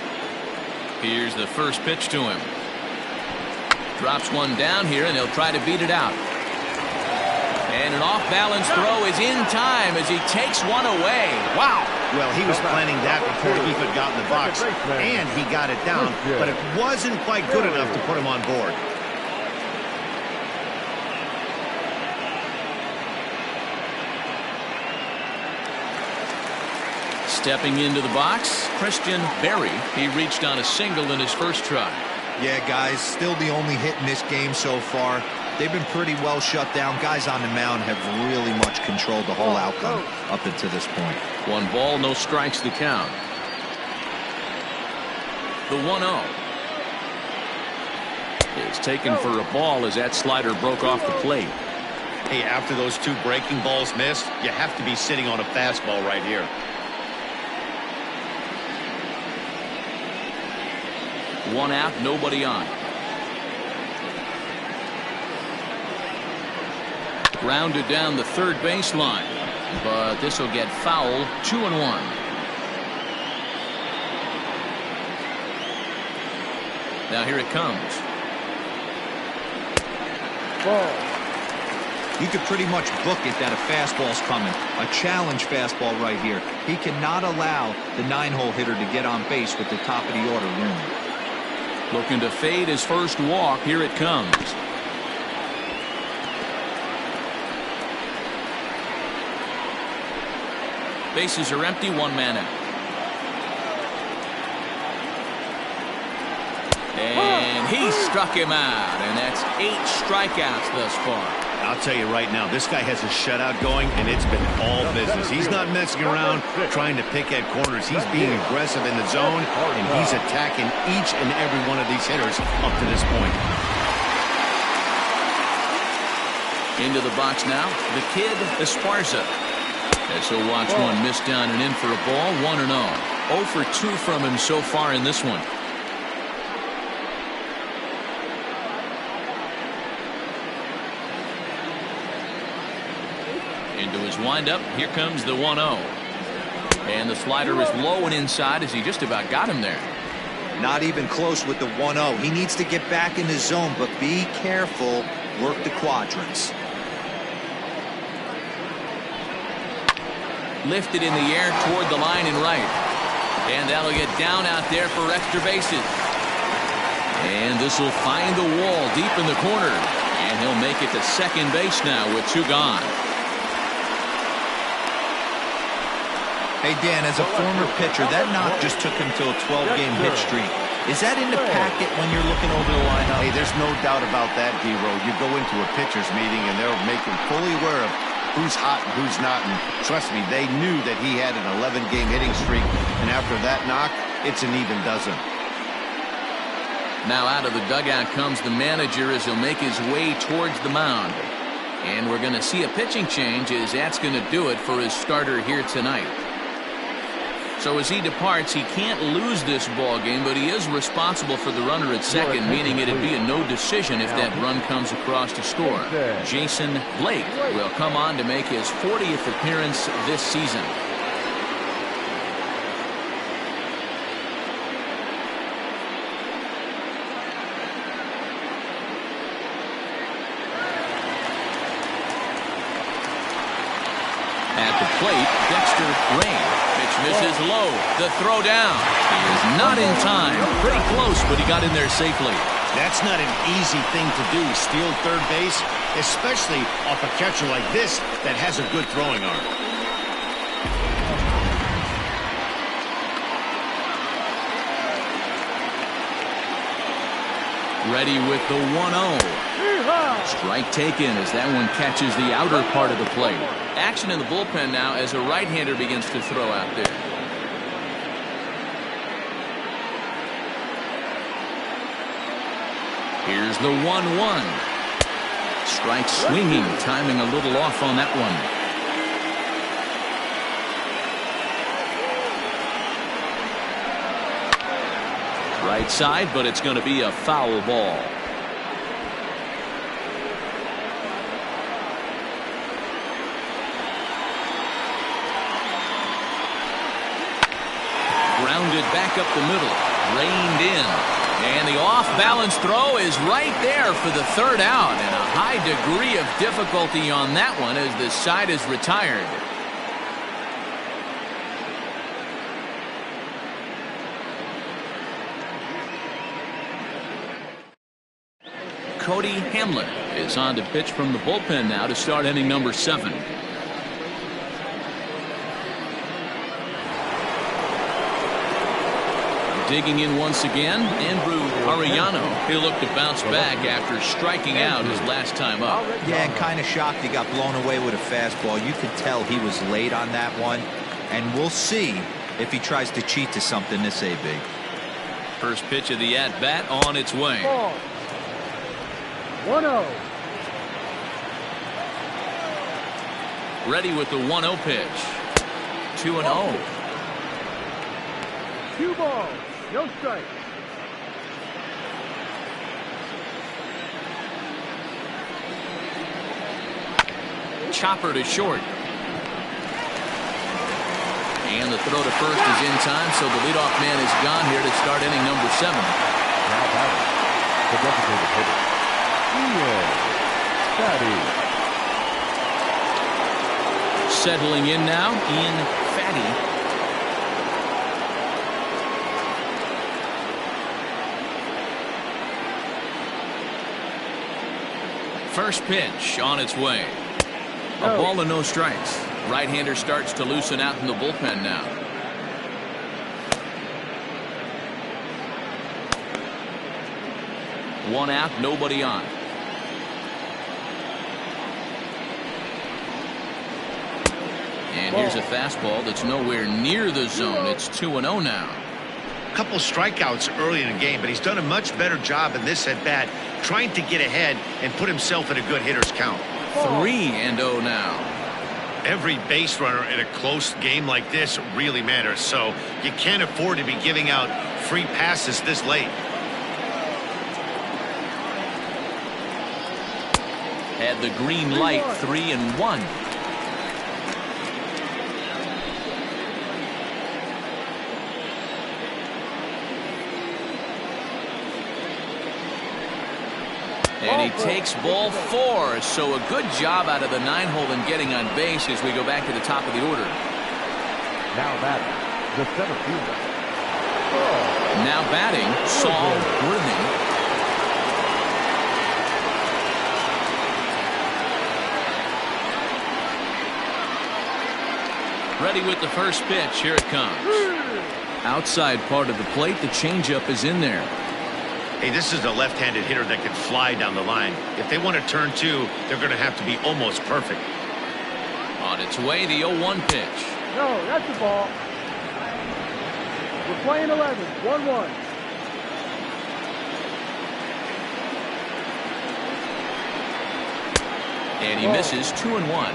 Here's the first pitch to him. Drops one down here, and he'll try to beat it out. And an off-balance throw is in time as he takes one away. Wow. Well, he was planning that before he even got in the box, and he got it down, but it wasn't quite good enough to put him on board. Stepping into the box, Christian Berry. He reached on a single in his first try. Yeah, guys, still the only hit in this game so far. They've been pretty well shut down. Guys on the mound have really much controlled the whole outcome up until this point. 1 ball, no strikes to count. The 1-0 is taken for a ball as that slider broke off the plate. Hey, after those 2 breaking balls missed, you have to be sitting on a fastball right here. 1 out, nobody on. Grounded down the third baseline, but this will get foul. 2-1. Now here it comes. Ball. You could pretty much book it that a fastball's coming. A challenge fastball right here. He cannot allow the 9-hole hitter to get on base with the top of the order looming. Looking to fade his first walk. Here it comes. Bases are empty, 1 man out. And he struck him out, and that's 8 strikeouts thus far. I'll tell you right now, this guy has a shutout going, and it's been all business. He's not messing around trying to pick at corners. He's being aggressive in the zone, and he's attacking each and every one of these hitters up to this point. Into the box now, the kid Esparza. As he'll watch one miss down and in for a ball. 1-0. 0 for 2 from him so far in this one. Into his windup. Here comes the 1-0. And the slider is low and inside as he just about got him there. Not even close with the 1-0. He needs to get back in the zone, but be careful. Work the quadrants. Lifted in the air toward the line and right. And that'll get down out there for extra bases. And this will find the wall deep in the corner. And he'll make it to second base now with 2 gone. Hey, Dan, as a former pitcher, that knock just took him to a 12-game hit streak. Is that in the packet when you're looking over the lineup? Hey, there's no doubt about that, D-Row. You go into a pitcher's meeting, and they'll make him fully aware of who's hot and who's not. And trust me, they knew that he had an 11-game hitting streak. And after that knock, it's an even dozen. Now out of the dugout comes the manager as he'll make his way towards the mound. And we're going to see a pitching change as that's going to do it for his starter here tonight. So as he departs, he can't lose this ball game, but he is responsible for the runner at second, meaning it'd be a no decision if that run comes across to score. Jason Blake will come on to make his 40th appearance this season. At the plate, Dexter Rain. Pitch misses low. The throw down. He is not in time. Pretty close, but he got in there safely. That's not an easy thing to do, steal third base, especially off a catcher like this that has a good throwing arm. Ready with the 1-0. Strike taken as that one catches the outer part of the plate. Action in the bullpen now as a right-hander begins to throw out there. Here's the 1-1. Strike swinging, timing a little off on that one. Right side, but it's going to be a foul ball. Grounded back up the middle, reined in, and the off-balance throw is right there for the third out, and a high degree of difficulty on that one as the side is retired. Cody Hamlet is on to pitch from the bullpen now to start inning number 7. Digging in once again, Andrew Arellano. He'll look to bounce back after striking out his last time up. Yeah, and kind of shocked he got blown away with a fastball. You could tell he was late on that one, and we'll see if he tries to cheat to something this AB. First pitch of the at-bat on its way. 1-0. Ready with the 1-0 pitch. 2-0. 2 balls. No strike. Chopper to short. And the throw to first is in time, so the leadoff man is gone here to start inning number 7. Now batting, the designated hitter, Ian Fatty. Settling in now, Ian Fatty. First pitch on its way. A ball and no strikes. Right-hander starts to loosen out in the bullpen now. One out, nobody on. And here's a fastball that's nowhere near the zone. It's 2-0 now. Couple strikeouts early in the game, but he's done a much better job in this at bat, trying to get ahead and put himself in a good hitter's count. 3-0 now. Every base runner in a close game like this really matters, so you can't afford to be giving out free passes this late. Had the green light, 3-1. And he takes ball 4, so a good job out of the 9-hole in getting on base as we go back to the top of the order. Now batting, the center fielder. Now batting, Saul Worthing. Ready with the first pitch. Here it comes. Outside part of the plate. The changeup is in there. Hey, this is a left-handed hitter that can fly down the line. If they want to turn two, they're going to have to be almost perfect. On its way, the 0-1 pitch. No, that's the ball. We're playing 11. 1-1. And he misses. 2-1.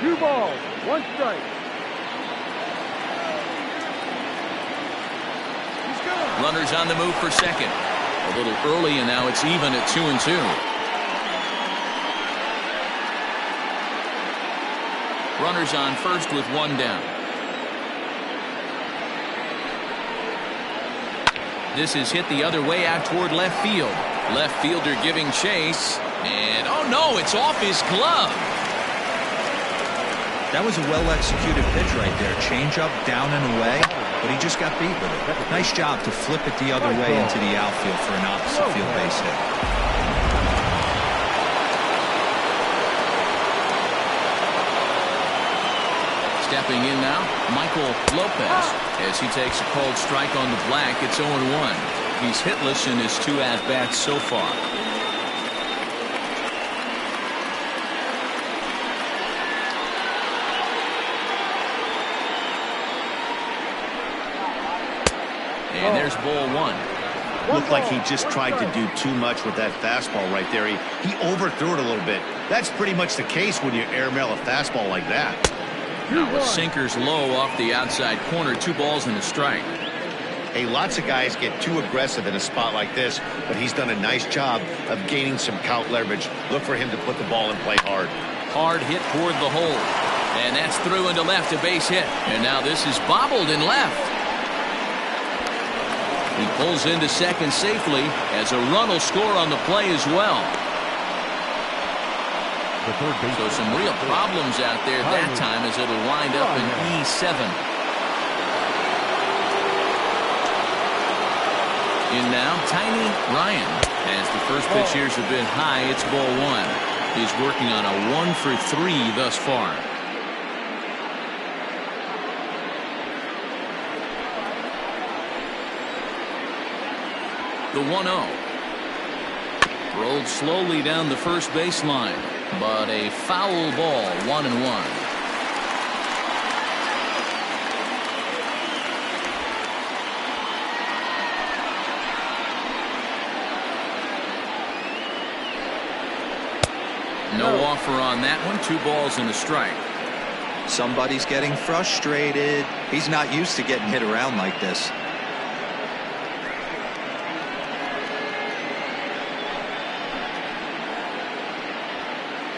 2 balls. 1 strike. Runners on the move for second. A little early, and now it's even at 2-2. Runners on first with 1 down. This is hit the other way out toward left field. Left fielder giving chase. And, oh no, it's off his glove. That was a well-executed pitch right there. Change-up, down and away, but he just got beat with it. Nice job to flip it the other way into the outfield for an opposite field base hit. Stepping in now, Michael Lopez, as he takes a called strike on the black. It's 0-1. He's hitless in his 2 at-bats so far. And there's ball 1. Looked like he just tried to do too much with that fastball right there. He overthrew it a little bit. That's pretty much the case when you airmail a fastball like that. Now a sinker's low off the outside corner. 2 balls and a strike. Hey, lots of guys get too aggressive in a spot like this, but he's done a nice job of gaining some count leverage. Look for him to put the ball in play hard. Hard hit toward the hole. And that's through into left, a base hit. And now this is bobbled in left. He pulls into second safely as a run will score on the play as well. So some real problems out there that time as it'll wind up in E7. In now, Tiny Ryan. As the first pitch here's a bit high, it's ball 1. He's working on a 1 for 3 thus far. The 1-0. Rolled slowly down the first baseline, but a foul ball. 1-1. No offer on that one. 2 balls and a strike. Somebody's getting frustrated. He's not used to getting hit around like this.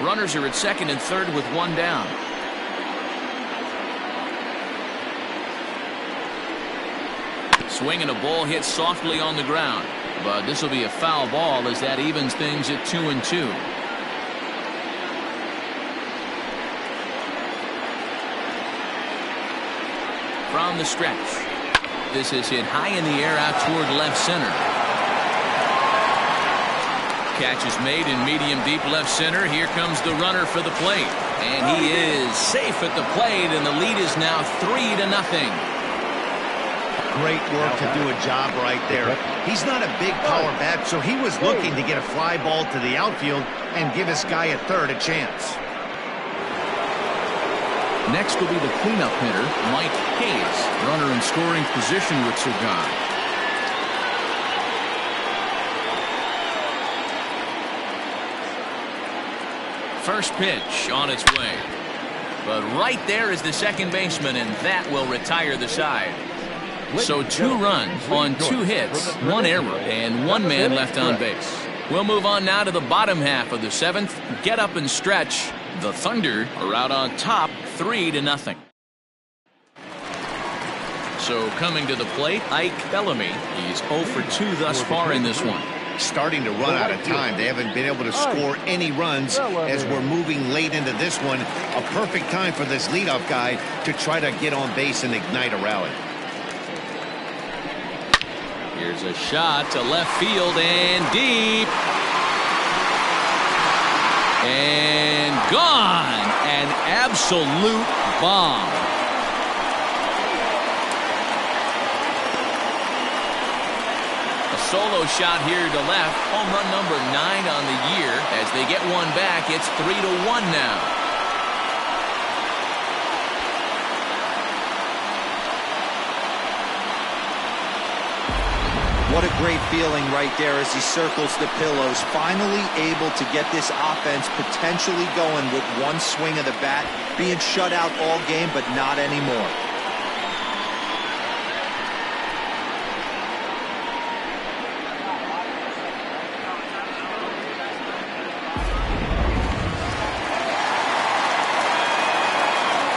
Runners are at second and third with 1 down. Swing and a ball hit softly on the ground, but this will be a foul ball as that evens things at 2-2. From the stretch, this is hit high in the air out toward left center. Catch is made in medium deep left center. Here comes the runner for the plate, and he is safe at the plate, and the lead is now 3-0. Great work to do a job right there. He's not a big power bat, so he was looking to get a fly ball to the outfield and give his guy at third a chance. Next will be the cleanup hitter, Mike Hayes, runner in scoring position with Surgan. First pitch on its way, but right there is the second baseman, and that will retire the side. So 2 runs on 2 hits, 1 error, and 1 man left on base. We'll move on now to the bottom half of the 7th. Get up and stretch. The Thunder are out on top, 3-0. So coming to the plate, Ike Bellamy. He's 0 for 2 thus far in this one. Starting to run out of time. They haven't been able to score any runs as we're moving late into this one. A perfect time for this leadoff guy to try to get on base and ignite a rally. Here's a shot to left field and deep. And gone. An absolute bomb. solo shot here to left. Home run number 9 on the year. As they get one back, it's 3-1 now. What a great feeling right there as he circles the pillows. Finally able to get this offense potentially going with one swing of the bat. Being shut out all game, but not anymore.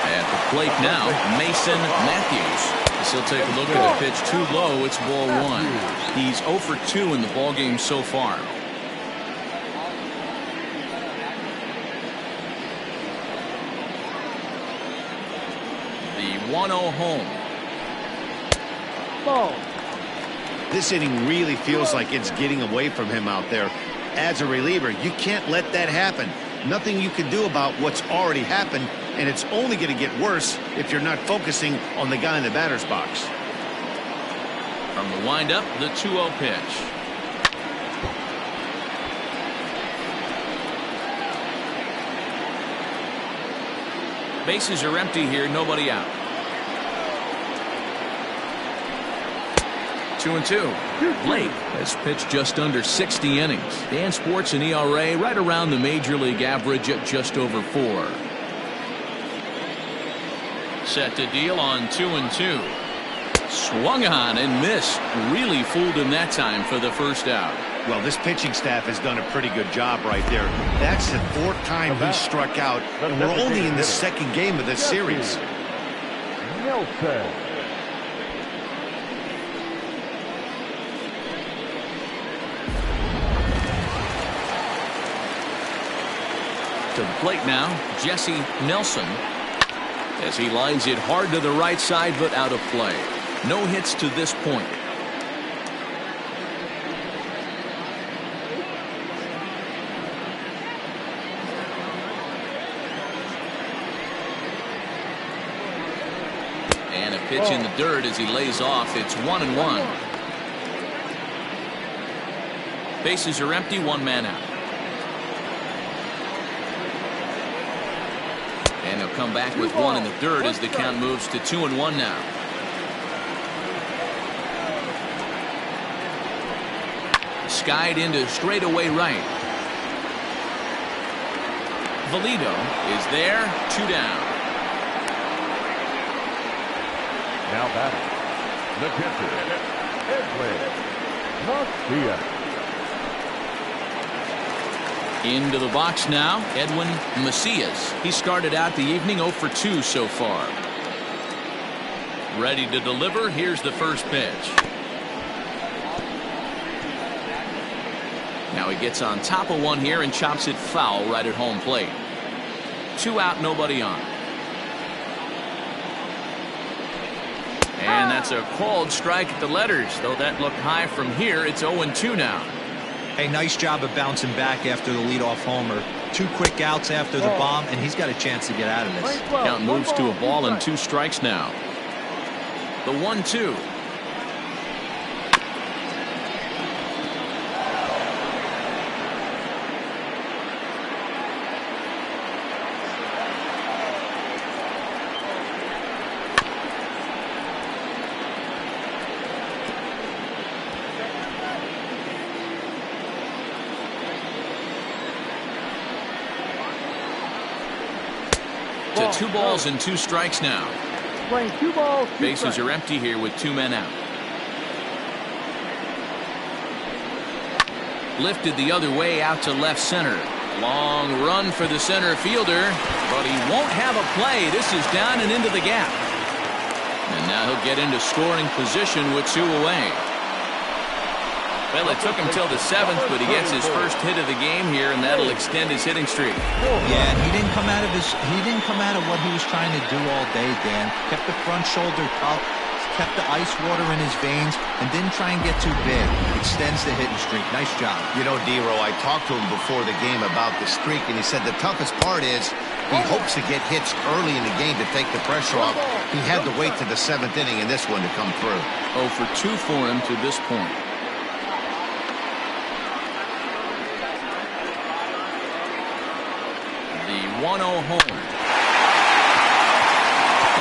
At the plate now, Mason Matthews. He'll take a look at the pitch too low. It's ball 1. He's 0 for 2 in the ball game so far. The 1-0 home. Ball. This inning really feels like it's getting away from him out there. As a reliever, you can't let that happen. Nothing you can do about what's already happened, and it's only going to get worse if you're not focusing on the guy in the batter's box. From the windup, the 2-0 pitch. Bases are empty here, nobody out. 2-2. Blake has pitched just under 60 innings. Dan sports an ERA right around the major league average at just over 4. Set to deal on 2-2. Swung on and missed. Really fooled him that time for the first out. Well, this pitching staff has done a pretty good job right there. That's the 4th time he struck out. We're only in the 2nd game of this series. Nelson. To the plate now, Jesse Nelson, as he lines it hard to the right side, but out of play. No hits to this point. And a pitch in the dirt as he lays off. It's 1-1. Bases are empty, 1 man out. And they'll come back with 1 in the dirt as the count moves to 2-1 now. Skied into straightaway right. Valido is there, 2 down. Now batting, the pitcher, Edwin Garcia. Into the box now, Edwin Macias. He started out the evening 0 for 2 so far. Ready to deliver. Here's the first pitch. Now he gets on top of one here and chops it foul right at home plate. 2 out, nobody on. And that's a called strike at the letters, though that looked high from here. It's 0-2 now. Hey, nice job of bouncing back after the leadoff homer. 2 quick outs after the bomb, and he's got a chance to get out of this. Count moves to a ball and 2 strikes now. The 1-2. To 2 balls and 2 strikes now. Playing 2 balls, 2 Bases strikes. are empty here with 2 men out. Lifted the other way out to left center. Long run for the center fielder, but he won't have a play. This is down and into the gap. And now he'll get into scoring position with 2 away. Well, it took him till the 7th, but he gets his first hit of the game here, and that'll extend his hitting streak. Yeah, and he didn't come out of what he was trying to do all day, Dan. Kept the front shoulder up, kept the ice water in his veins, and didn't try and get too big. Extends the hitting streak. Nice job. You know, D-Row, I talked to him before the game about the streak, and he said the toughest part is he hopes to get hits early in the game to take the pressure off. He had to wait to the 7th inning in this one to come through. 0 for 2 for him to this point. 1-0 home.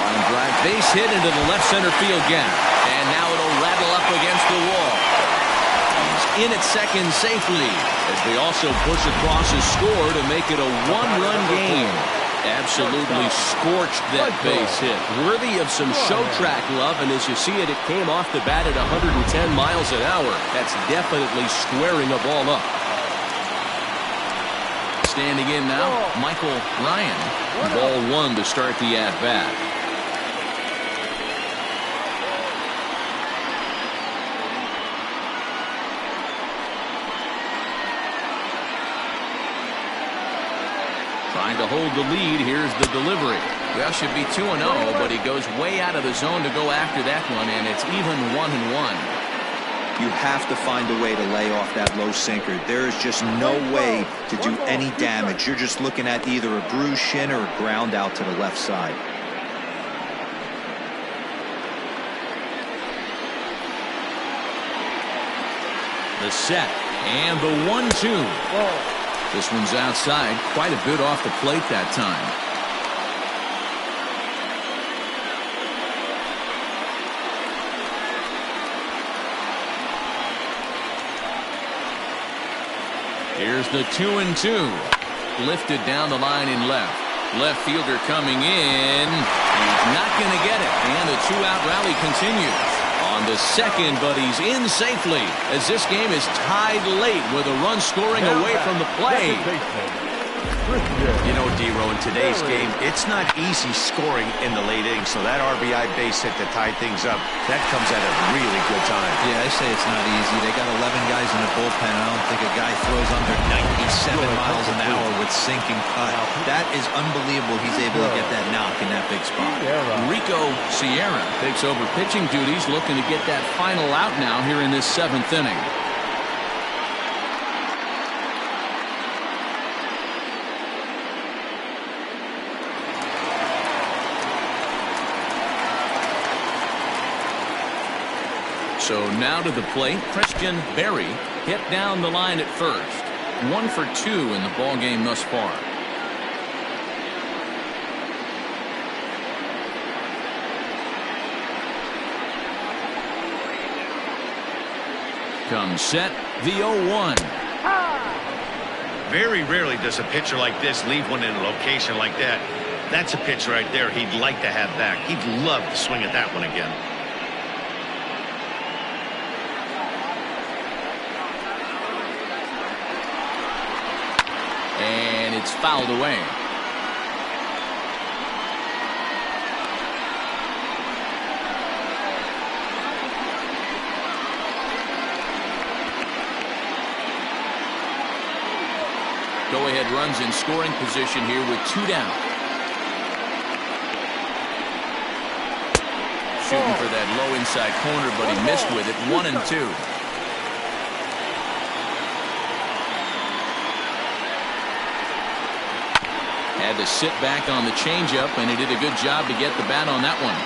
Line drive, base hit into the left center field gap. And now it'll rattle up against the wall. He's in at second safely as they also push across his score to make it a one-run game. Absolutely scorched that base hit. Worthy of some show track love, and as you see it, it came off the bat at 110 miles an hour. That's definitely squaring a ball up. Standing in now, Michael Ryan. Ball one to start the at-bat. Trying to hold the lead. Here's the delivery. Well, should be 2-0, but he goes way out of the zone to go after that one, and it's even 1-1. You have to find a way to lay off that low sinker. There is just no way to do any damage. You're just looking at either a bruised shin or a ground out to the left side. The set and the 1-2. This one's outside, quite a bit off the plate that time. Here's the 2-2. Lifted down the line in left. Left fielder coming in. He's not going to get it. And the two-out rally continues. On the second, but he's in safely as this game is tied late with a run scoring away from the play. You know, D-Row, in today's game, it's not easy scoring in the late innings, so that RBI base hit to tie things up, that comes at a really good time. Yeah, I say it's not easy. They got 11 guys in the bullpen. I don't think a guy throws under 97 miles an hour with sinking cut. That is unbelievable. He's able to get that knock in that big spot. Rico Sierra takes over pitching duties, looking to get that final out now here in this seventh inning. So now to the plate, Christian Berry hit down the line at first. 1 for 2 in the ball game thus far. Comes set, the 0-1. Very rarely does a pitcher like this leave one in a location like that. That's a pitch right there he'd like to have back. He'd love to swing at that one again. And it's fouled away. Go-ahead runs in scoring position here with 2 down. Shooting for that low inside corner, but he missed with it. 1-2. Had to sit back on the changeup, and he did a good job to get the bat on that one.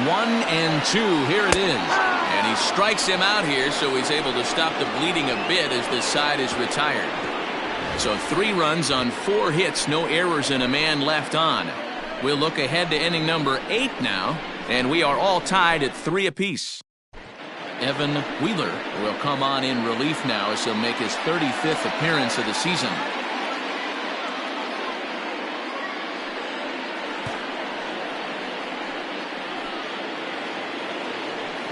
One and 2. Here it is. And he strikes him out here, so he's able to stop the bleeding a bit as this side is retired. So 3 runs on 4 hits, no errors, and a man left on. We'll look ahead to inning number 8 now, and we are all tied at 3 apiece. Evan Wheeler will come on in relief now as he'll make his 35th appearance of the season.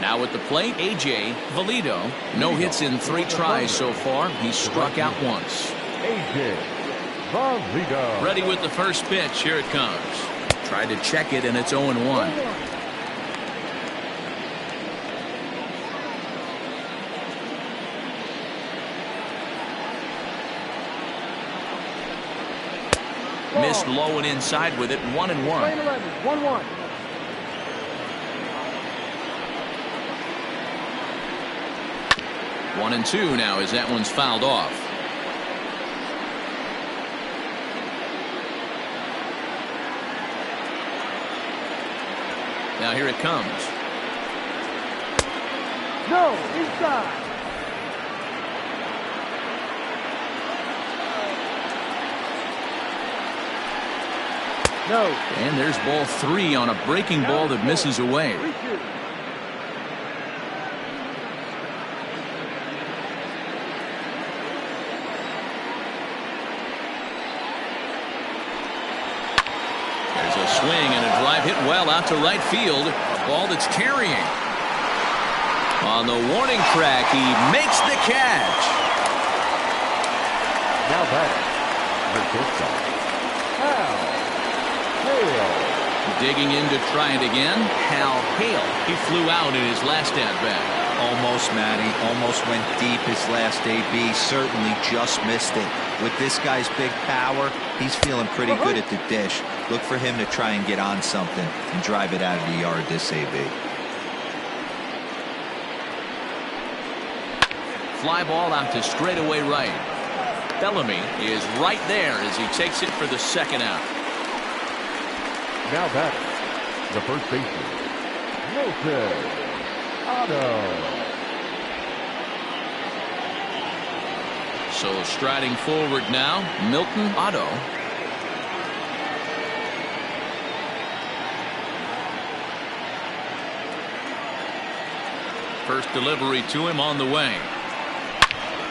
Now at the plate, A.J. Valido. No hits in 3 tries so far. He's struck out once. A.J. Valido. Ready with the first pitch. Here it comes. Tried to check it, and it's 0-1. Missed low and inside with it. 1-1. 1-1. 1-2 now as that one's fouled off. Now here it comes. No, inside. No. And there's ball 3 on a breaking ball that misses away. 3-2. There's a swing and a drive hit well out to right field. A ball that's carrying. On the warning track, he makes the catch. Now batting, the shortstop, Hal Hale. Digging in to try it again. Hal Hale. He flew out in his last at-bat. Almost, Matty. Almost went deep his last AB. Certainly just missed it. With this guy's big power, he's feeling pretty good at the dish. Look for him to try and get on something and drive it out of the yard this AB. Fly ball out to straightaway right. Bellamy is right there as he takes it for the second out. Now batting, the first baseman, Milton Otto. So striding forward now, Milton Otto. First delivery to him on the way.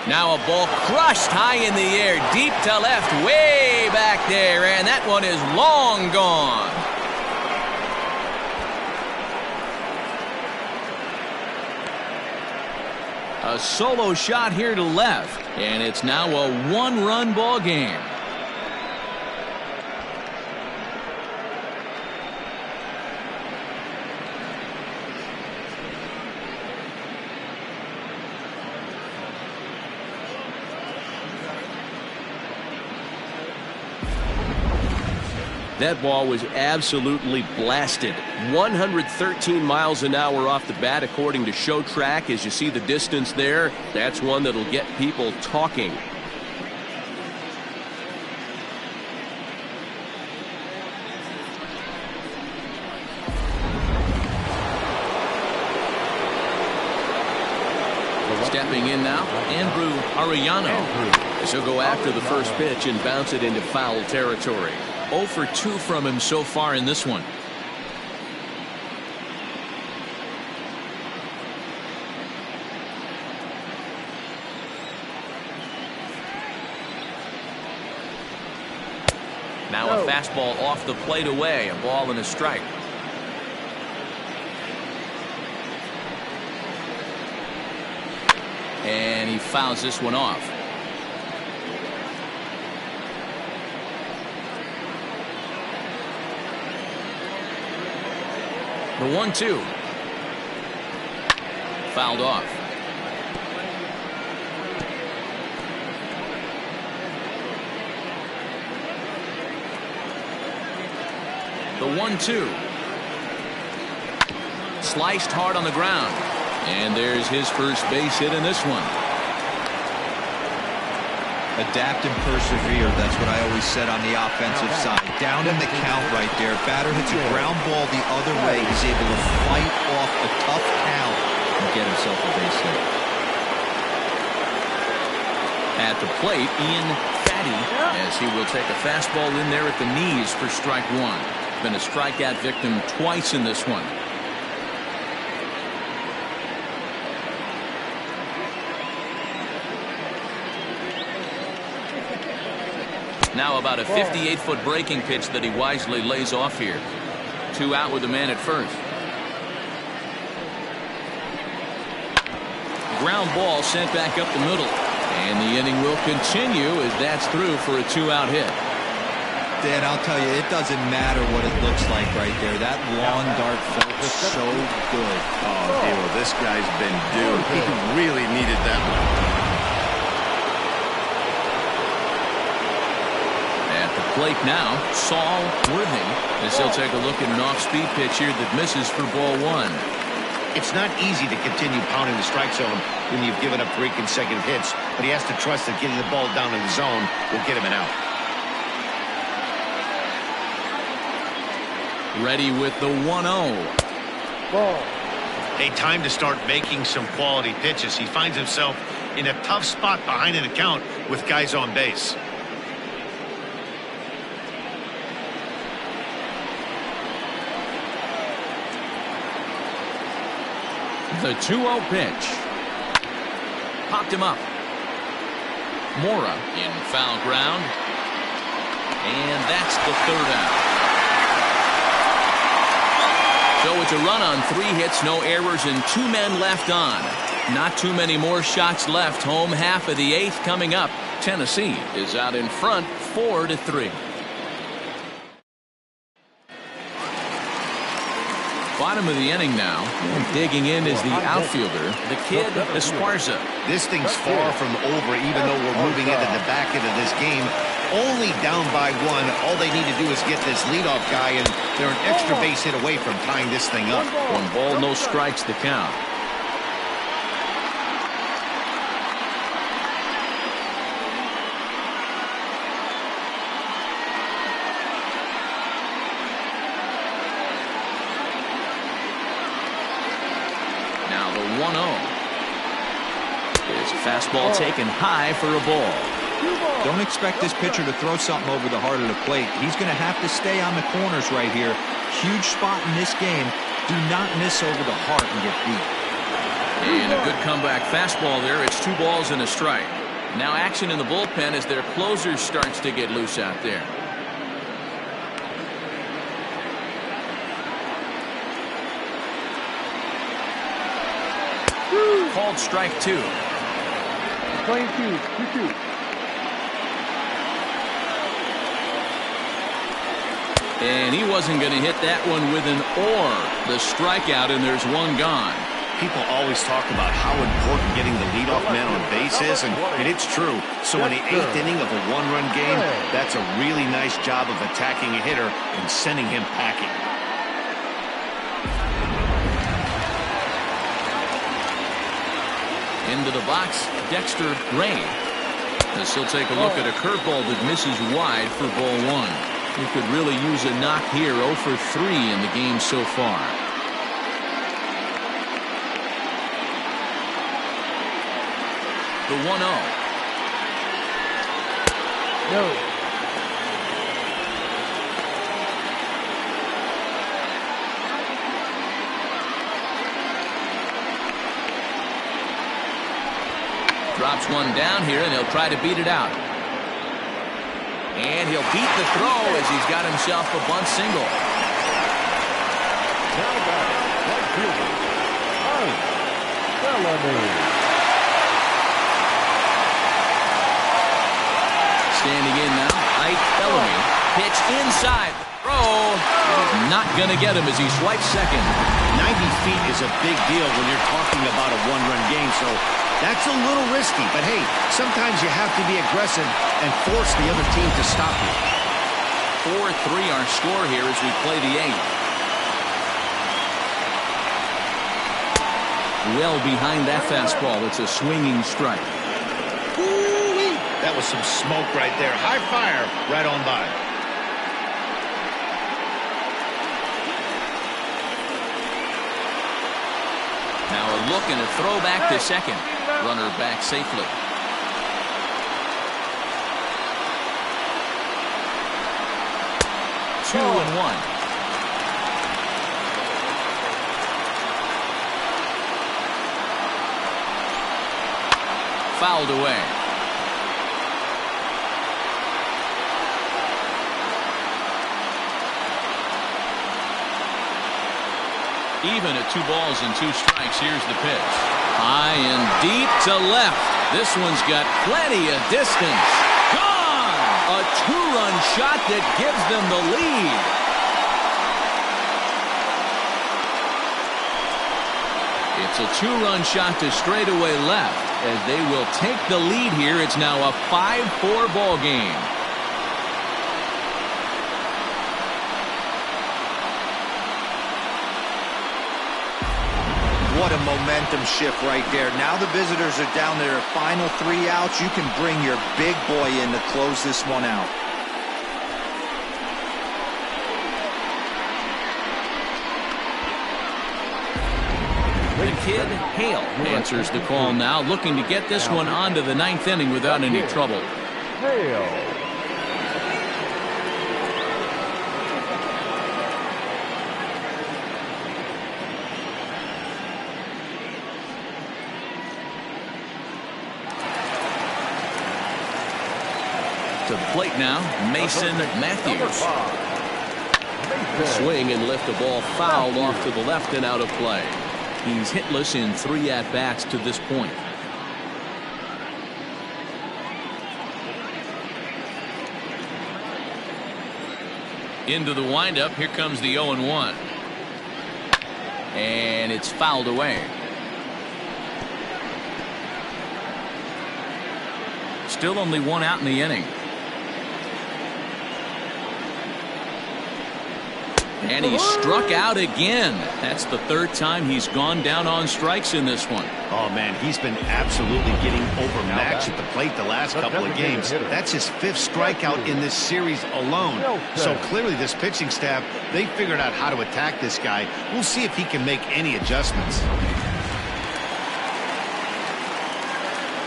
Now a ball crushed high in the air, deep to left, way back there, and that one is long gone. A solo shot here to left, and it's now a one-run ball game. That ball was absolutely blasted. 113 miles an hour off the bat, according to Show Track. As you see the distance there, that's one that'll get people talking. Stepping in now, Andrew Arellano. As he'll go after the first pitch and bounce it into foul territory. 0 for 2 from him so far in this one. Now a fastball off the plate away, a ball and a strike. And he fouls this one off. The 1-2. Fouled off. The 1-2. Sliced hard on the ground. And there's his first base hit in this one. Adapt and persevere. That's what I always said on the offensive side. Down in the count right there. Batter hits a ground ball the other way. He's able to fight off a tough count and get himself a base hit. At the plate, Ian Fatty, as he will take a fastball in there at the knees for strike one. Been a strikeout victim twice in this one. Now about a 58-foot breaking pitch that he wisely lays off here. 2 out with the man at first. Ground ball sent back up the middle. And the inning will continue as that's through for a 2-out hit. Dan, I'll tell you, it doesn't matter what it looks like right there. That lawn dart felt so good. Oh, well, this guy's been due. He really needed that one. Plate now, Saul Worthing, as he'll take a look at an off-speed pitch here that misses for ball 1. It's not easy to continue pounding the strike zone when you've given up 3 consecutive hits, but he has to trust that getting the ball down in the zone will get him an out. Ready with the 1-0. Ball. A time to start making some quality pitches. He finds himself in a tough spot behind an account with guys on base. The 2-0 pitch. Popped him up. Mora in foul ground. And that's the 3rd out. So it's a run on 3 hits, no errors, and 2 men left on. Not too many more shots left. Home half of the 8th coming up. Tennessee is out in front 4-3. Bottom of the inning now. And digging in is the outfielder, the kid Esparza. This thing's far from over, even though we're moving into the back end of this game. Only down by 1. All they need to do is get this leadoff guy, and they're an extra base hit away from tying this thing up. 1 ball, no strikes the count. Now the 1-0. There's a fastball taken high for a ball. Don't expect this pitcher to throw something over the heart of the plate. He's going to have to stay on the corners right here. Huge spot in this game. Do not miss over the heart and get beat. And a good comeback fastball there. It's 2 balls and a strike. Now action in the bullpen as their closer starts to get loose out there. Called strike 2. Playing 2-2. And he wasn't going to hit that one with an or. The strikeout, and there's 1 gone. People always talk about how important getting the leadoff man on base is, and it's true. So in the 8th inning of a 1-run game, that's a really nice job of attacking a hitter and sending him packing. Into the box, Dexter Gray. As he'll take a look at a curveball that misses wide for ball 1. He could really use a knock here. 0 for 3 in the game so far. The 1-0. No. Drops one down here, and he'll try to beat it out. And he'll beat the throw as he's got himself a bunt single. Now batting, right fielder, Ike Bellamy. Standing in now, Ike Bellamy. Pitch inside. Throw. Not going to get him as he swipes second. 90 feet is a big deal when you're talking about a 1-run game, so that's a little risky. But hey, sometimes you have to be aggressive and force the other team to stop you. 4-3 our score here as we play the 8th. Well behind that fastball. It's a swinging strike. Ooh-wee. That was some smoke right there. High fire right on by. Now a look and a throw back to second. Runner back safely. Two and 1. Fouled away. Even at 2 balls and 2 strikes. Here's the pitch. High and deep to left. This one's got plenty of distance. Gone! A 2-run shot that gives them the lead. It's a 2-run shot to straightaway left as they will take the lead here. It's now a 5-4 ball game. What a momentum shift right there. Now the visitors are down to their final 3 outs. You can bring your big boy in to close this one out. The kid, Hale, answers the call now, looking to get this one onto the 9th inning without any trouble. Hale. To the plate now, Mason Matthews. Swing and lift a ball fouled off to the left and out of play. He's hitless in 3 at-bats to this point. Into the windup. Here comes the 0-1. And it's fouled away. Still only 1 out in the inning. And he struck out again. That's the 3rd time he's gone down on strikes in this one. Oh, man, he's been absolutely getting overmatched at the plate the last couple of games. That's his 5th strikeout in this series alone. So clearly this pitching staff, they figured out how to attack this guy. We'll see if he can make any adjustments.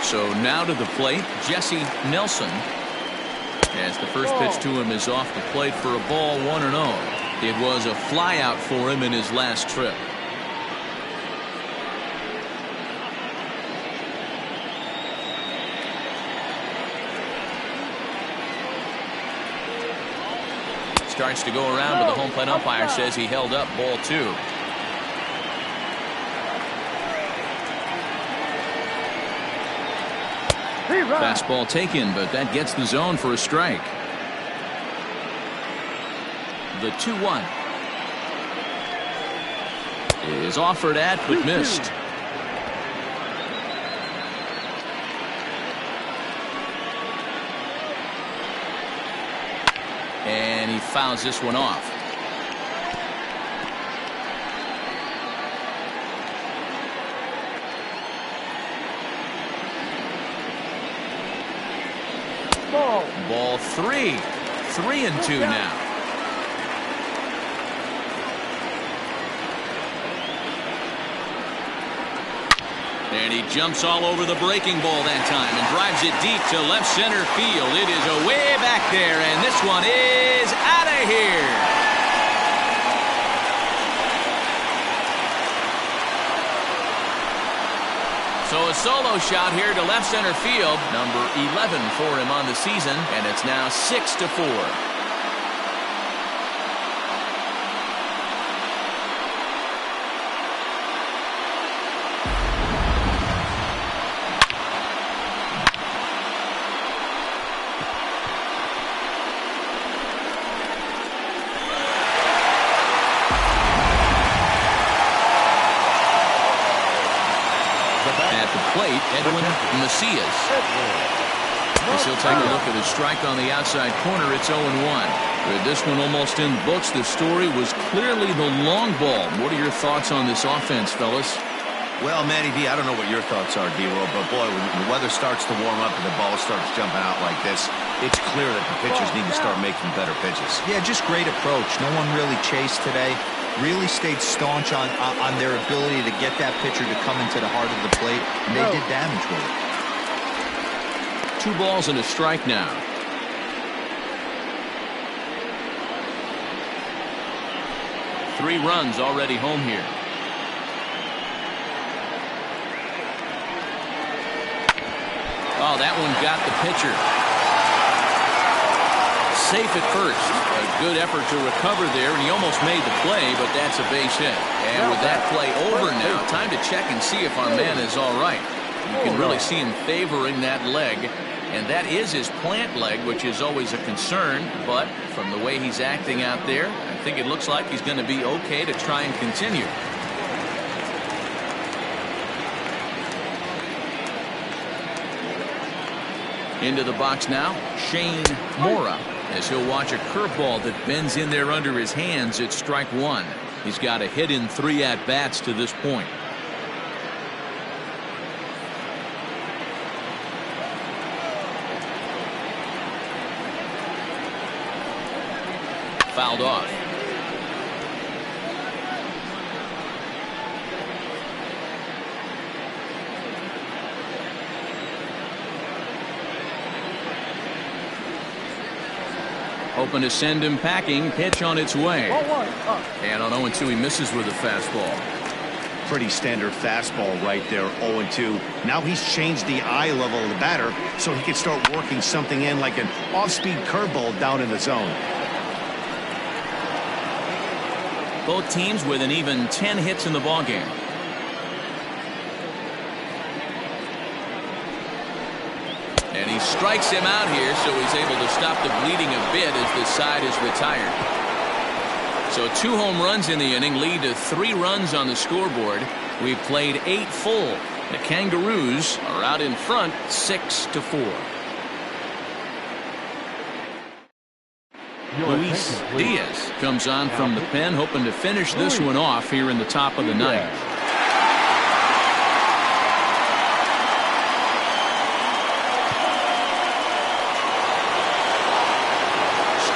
So now to the plate, Jesse Nelson. As the first pitch to him is off the plate for a ball, 1-0. It was a flyout for him in his last trip. Starts to go around, but the home plate umpire says he held up, ball 2. Fastball taken, but that gets the zone for a strike. The 2-1 is offered at but missed. And he fouls this one off. Ball 3. 3-2 now. And he jumps all over the breaking ball that time and drives it deep to left center field. It is away back there, and this one is out of here. So a solo shot here to left center field, number 11 for him on the season, and it's now 6-4. Edwin Macias. As he'll take a look at his strike on the outside corner, it's 0-1. With this one almost in the books, the story was clearly the long ball. What are your thoughts on this offense, fellas? Well, Matty V, I don't know what your thoughts are, D-Roll, but boy, when the weather starts to warm up and the ball starts jumping out like this, it's clear that the pitchers need to start making better pitches. Yeah, just great approach. No one really chased today. Really stayed staunch on their ability to get that pitcher to come into the heart of the plate, and they did damage with it. 2 balls and a strike now. Three runs already home here. Oh, that one got the pitcher. Safe at first. A good effort to recover there, and he almost made the play, but that's a base hit. And with that play over now, time to check and see if our man is all right. You can really see him favoring that leg, and that is his plant leg, which is always a concern, but from the way he's acting out there, I think it looks like he's going to be okay to try and continue. Into the box now, Shane Mora, as he'll watch a curveball that bends in there under his hands at strike 1. He's got a hit in 3 at-bats to this point. Fouled off. Hoping to send him packing. Pitch on its way. And on 0-2, he misses with a fastball. pretty standard fastball right there, 0-2. Now he's changed the eye level of the batter so he can start working something in like an off-speed curveball down in the zone. Both teams with an even 10 hits in the ballgame. And he strikes him out here, so he's able to stop the bleeding a bit as this side is retired. So 2 home runs in the inning lead to 3 runs on the scoreboard. We've played 8 full. The Kangaroos are out in front 6-4. Luis Diaz comes on from the pen, hoping to finish this one off here in the top of the ninth.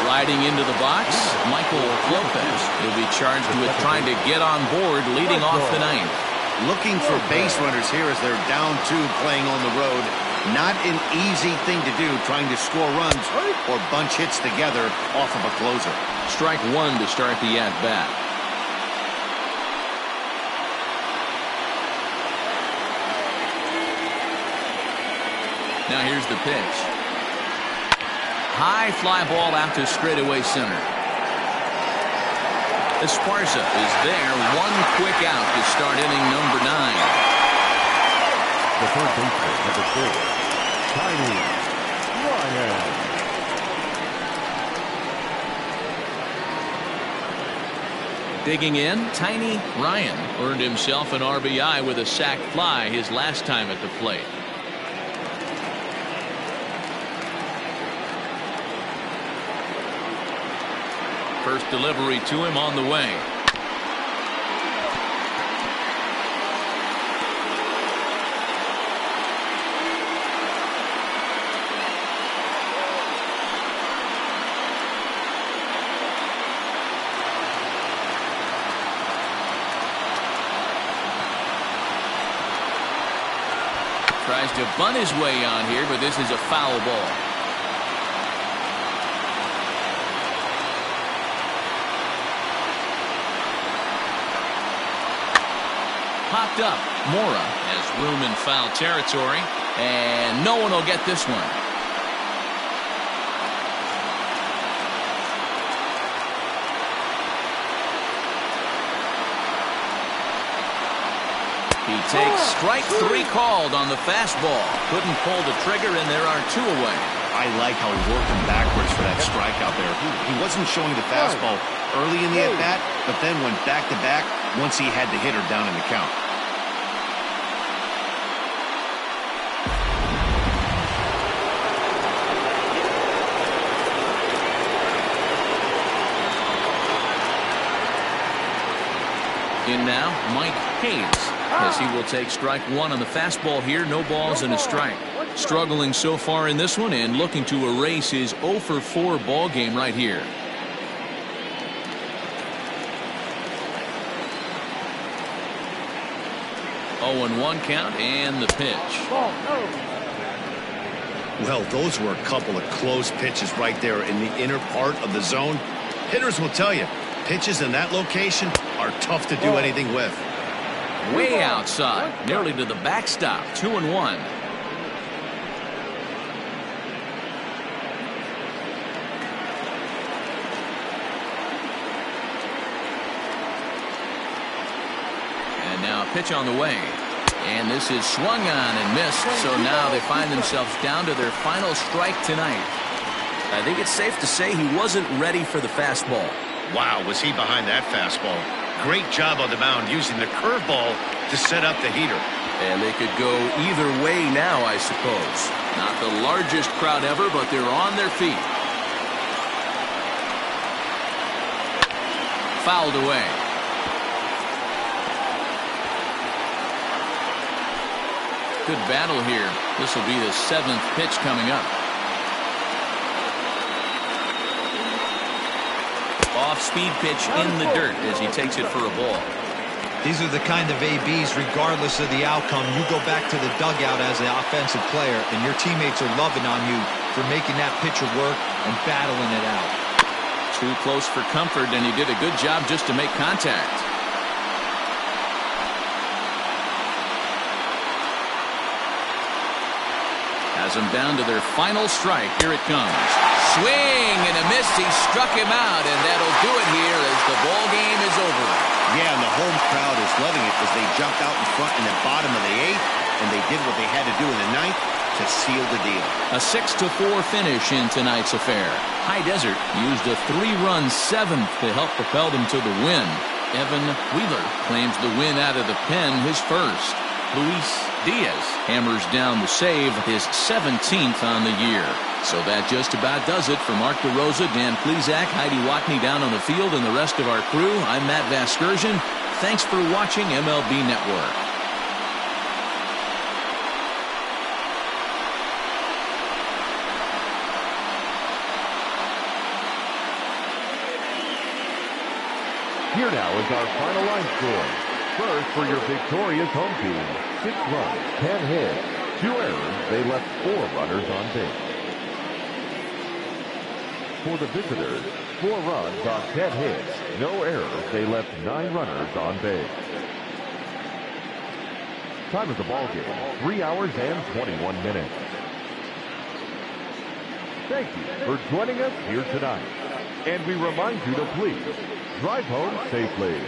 Riding into the box, Michael Lopez will be charged with trying to get on board leading off the ninth. Looking for base runners here as they're down 2 playing on the road. Not an easy thing to do, trying to score runs or bunch hits together off of a closer. Strike 1 to start the at-bat. Now here's the pitch. High fly ball out to straightaway center. Esparza is there. 1 quick out to start inning number 9. The third baseman, number 4, Tiny Ryan. Digging in, Tiny Ryan earned himself an RBI with a sac fly his last time at the plate. First delivery to him on the way. Tries to bunt his way on here, but this is a foul ball. Popped up. Mora has room in foul territory, and no one will get this one. He takes strike 3 called on the fastball. Couldn't pull the trigger, and there are 2 away. I like how he worked him backwards for that strikeout there. He wasn't showing the fastball early in the at-bat, but then went back-to-back once he had the hitter down in the count. In now, Mike Hayes, as he will take strike 1 on the fastball here. No balls and a strike. Struggling so far in this one and looking to erase his 0 for 4 ball game right here. Oh, and 1 count and the pitch. Well, those were a couple of close pitches right there in the inner part of the zone. Hitters will tell you, pitches in that location are tough to do anything with. Way outside, nearly to the backstop. 2-1. And now a pitch on the way. And this is swung on and missed. So now they find themselves down to their final strike tonight. I think it's safe to say he wasn't ready for the fastball. Wow, was he behind that fastball. Great job on the mound using the curveball to set up the heater. And they could go either way now, I suppose. Not the largest crowd ever, but they're on their feet. Fouled away. Good battle here. This will be the 7th pitch coming up. Off-speed pitch in the dirt as he takes it for a ball. These are the kind of ABs, regardless of the outcome. You go back to the dugout as an offensive player, and your teammates are loving on you for making that pitcher work and battling it out. Too close for comfort, and he did a good job just to make contact. has them down to their final strike. Here it comes. Swing and a miss. He struck him out, and that'll do it here as the ball game is over. Yeah, and the home crowd is loving it as they jumped out in front in the bottom of the 8th, and they did what they had to do in the 9th to seal the deal. A 6-4 finish in tonight's affair. High Desert used a 3-run 7th to help propel them to the win. Evan Wheeler claims the win out of the pen, his first. Luis Diaz hammers down the save, his 17th on the year. So that just about does it for Mark DeRosa, Dan Plesac, Heidi Watney down on the field, and the rest of our crew. I'm Matt Vasgersian. Thanks for watching MLB Network. Here now is our final line score. First, for your victorious home team, 6 runs, 10 hits, 2 errors. They left 4 runners on base. For the visitors, 4 runs on 10 hits, no errors. They left 9 runners on base. Time of the ball game, 3 hours and 21 minutes. Thank you for joining us here tonight. And we remind you to please drive home safely.